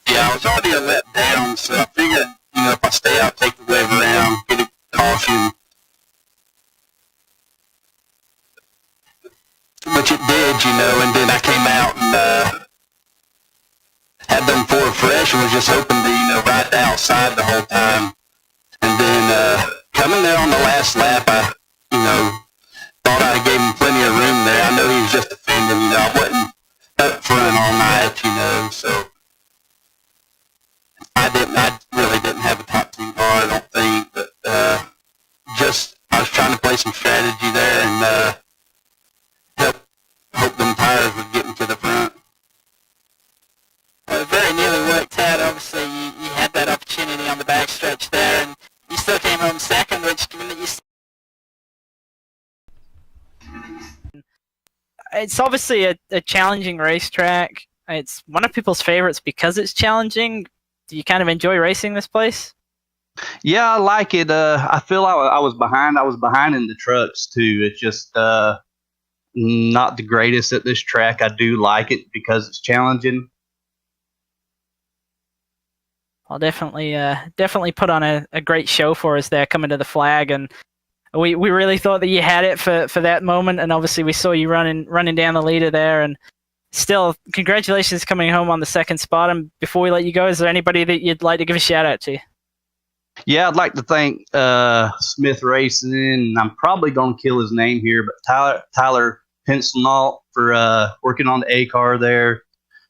Yeah, I was already a let down, so I figured, if I stay out, take the wave around, get a caution. Which it did, and then I came out and had them four fresh and was just hoping to, ride outside the whole time. And then coming there on the last lap, I, thought I gave him plenty of room there. I know he was just defending, I wasn't up front all night, so I really didn't have a top 10 car, I don't think, but I was trying to play some strategy there and hope them tires would get me to the front. Well, it very nearly worked out. Obviously, you had that opportunity on the backstretch there, and you still came home second, which, given that you... It's obviously a challenging racetrack. It's one of people's favorites because it's challenging. Do you kind of enjoy racing this place? Yeah, I like it. I feel I was behind. I was behind in the trucks too. It's just not the greatest at this track. I do like it because it's challenging. I'll definitely put on a great show for us there coming to the flag, and we really thought that you had it for that moment, and obviously we saw you running down the leader there, and still congratulations coming home on the second spot. And before we let you go, is there anybody that you'd like to give a shout out to? Yeah, I'd like to thank Smith Racing. I'm probably going to kill his name here, but Tyler Penselnault for working on the A car there.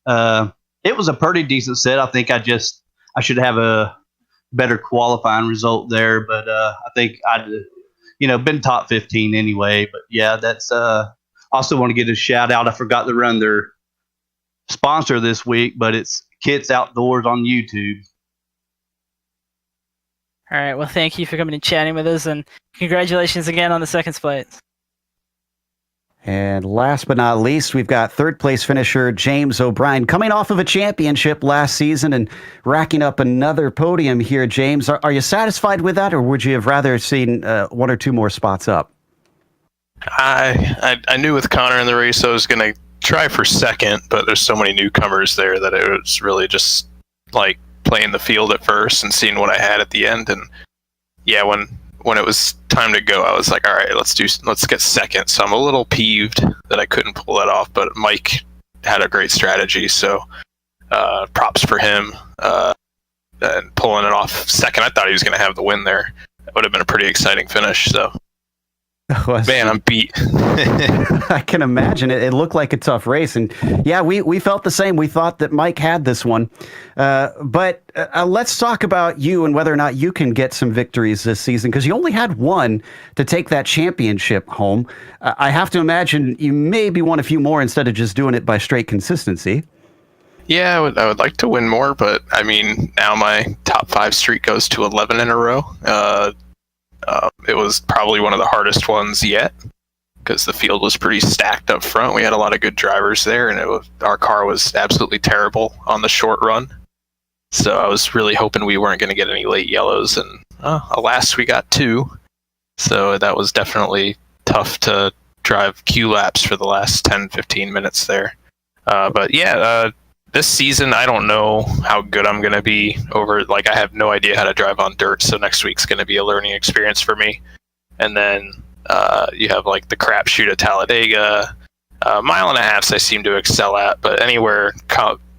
It was a pretty decent set. I think I should have a better qualifying result there, but I think I'd been top 15 anyway. But yeah, that's also want to get a shout out. I forgot to run their sponsor this week, but it's Kits Outdoors on YouTube. All right. Well, thank you for coming and chatting with us, and congratulations again on the second place. And last but not least, we've got third place finisher James O'Brien coming off of a championship last season and racking up another podium here. James, are you satisfied with that, or would you have rather seen one or two more spots up? I knew with Connor in the race I was going to try for second, but there's so many newcomers there that it was really just like playing the field at first and seeing what I had at the end. And yeah, when it was time to go, I was like, all right, let's get second. So I'm a little peeved that I couldn't pull that off, but Mike had a great strategy, so props for him and pulling it off second. I thought he was going to have the win there. That would have been a pretty exciting finish. So man, I'm beat. I can imagine it. It looked like a tough race, and yeah, we felt the same. We thought that Mike had this one, but let's talk about you and whether or not you can get some victories this season, because you only had one to take that championship home. I have to imagine you maybe won a few more instead of just doing it by straight consistency. Yeah, I would like to win more, but I mean, now my top 5 streak goes to 11 in a row. It was probably one of the hardest ones yet because the field was pretty stacked up front. We had a lot of good drivers there, and our car was absolutely terrible on the short run. So I was really hoping we weren't going to get any late yellows, and alas, we got 2. So that was definitely tough to drive Q laps for the last 10-15 minutes there. But yeah, this season, I don't know how good I'm going to be I have no idea how to drive on dirt, so next week's going to be a learning experience for me. And then you have like the crapshoot at Talladega. 1.5 miles I seem to excel at, but anywhere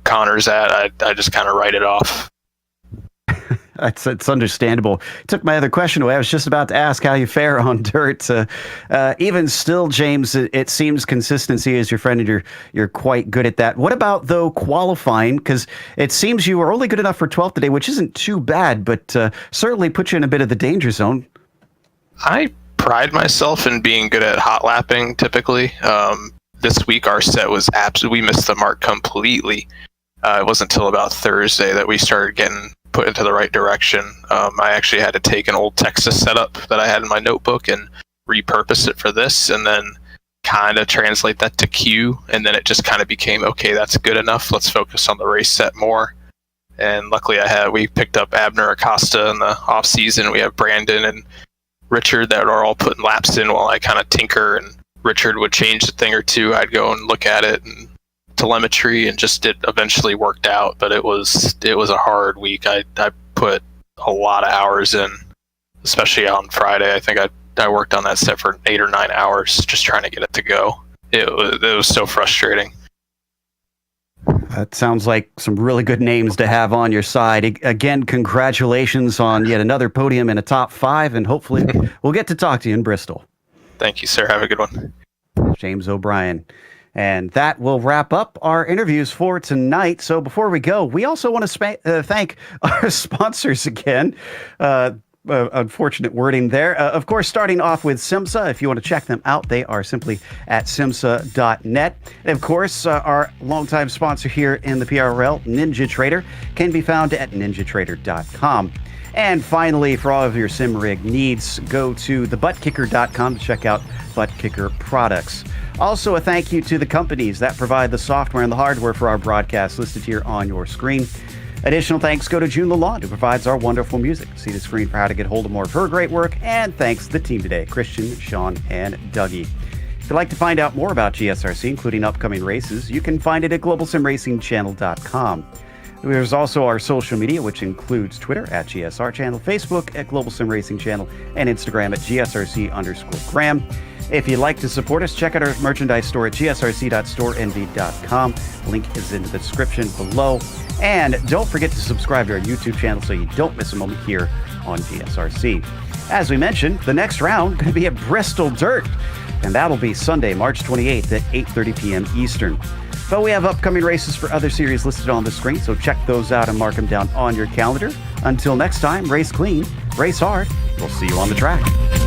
Connor's at, I just kind of write it off. It's understandable. Took my other question away. I was just about to ask how you fare on dirt. Even still, James, it seems consistency is your friend, and you're quite good at that. What about, though, qualifying? Because it seems you were only good enough for 12th today, which isn't too bad, but certainly put you in a bit of the danger zone. I pride myself in being good at hot lapping, typically. This week, our set was we missed the mark completely. It wasn't until about Thursday that we started getting put into the right direction. I actually had to take an old Texas setup that I had in my notebook and repurpose it for this, and then kind of translate that to Q, and then it just kind of became, okay, that's good enough. Let's focus on the race set more. And luckily we picked up Abner Acosta in the off season. We have Brandon and Richard that are all putting laps in while I kind of tinker and Richard would change a thing or two, I'd go and look at it and telemetry, and just it eventually worked out. But it was a hard week. I put a lot of hours in, especially on Friday. I think I worked on that set for 8 or 9 hours just trying to get it to go. It was so frustrating. That sounds like some really good names to have on your side. Again, congratulations on yet another podium in a top 5, and hopefully we'll get to talk to you in Bristol. Thank you, sir. Have a good one. James O'Brien. And that will wrap up our interviews for tonight. So before we go, we also want to thank our sponsors again. Unfortunate wording there. Of course, starting off with SimMSA. If you want to check them out, they are simply at SimMSA.net. And of course, our longtime sponsor here in the PRL, NinjaTrader, can be found at NinjaTrader.com. And finally, for all of your sim rig needs, go to thebuttkicker.com to check out Butt Kicker products. Also, a thank you to the companies that provide the software and the hardware for our broadcast listed here on your screen. Additional thanks go to June Lalonde, who provides our wonderful music. See the screen for how to get hold of more of her great work. And thanks to the team today, Christian, Sean, and Dougie. If you'd like to find out more about GSRC, including upcoming races, you can find it at globalsimracingchannel.com. There's also our social media, which includes Twitter at GSR Channel, Facebook at Global Sim Racing Channel, and Instagram at GSRC_Graham. If you'd like to support us, check out our merchandise store at gsrc.storenv.com. Link is in the description below. And don't forget to subscribe to our YouTube channel so you don't miss a moment here on GSRC. As we mentioned, the next round is going to be at Bristol Dirt, and that'll be Sunday, March 28th at 8:30 p.m. Eastern. But we have upcoming races for other series listed on the screen, so check those out and mark them down on your calendar. Until next time, race clean, race hard. We'll see you on the track.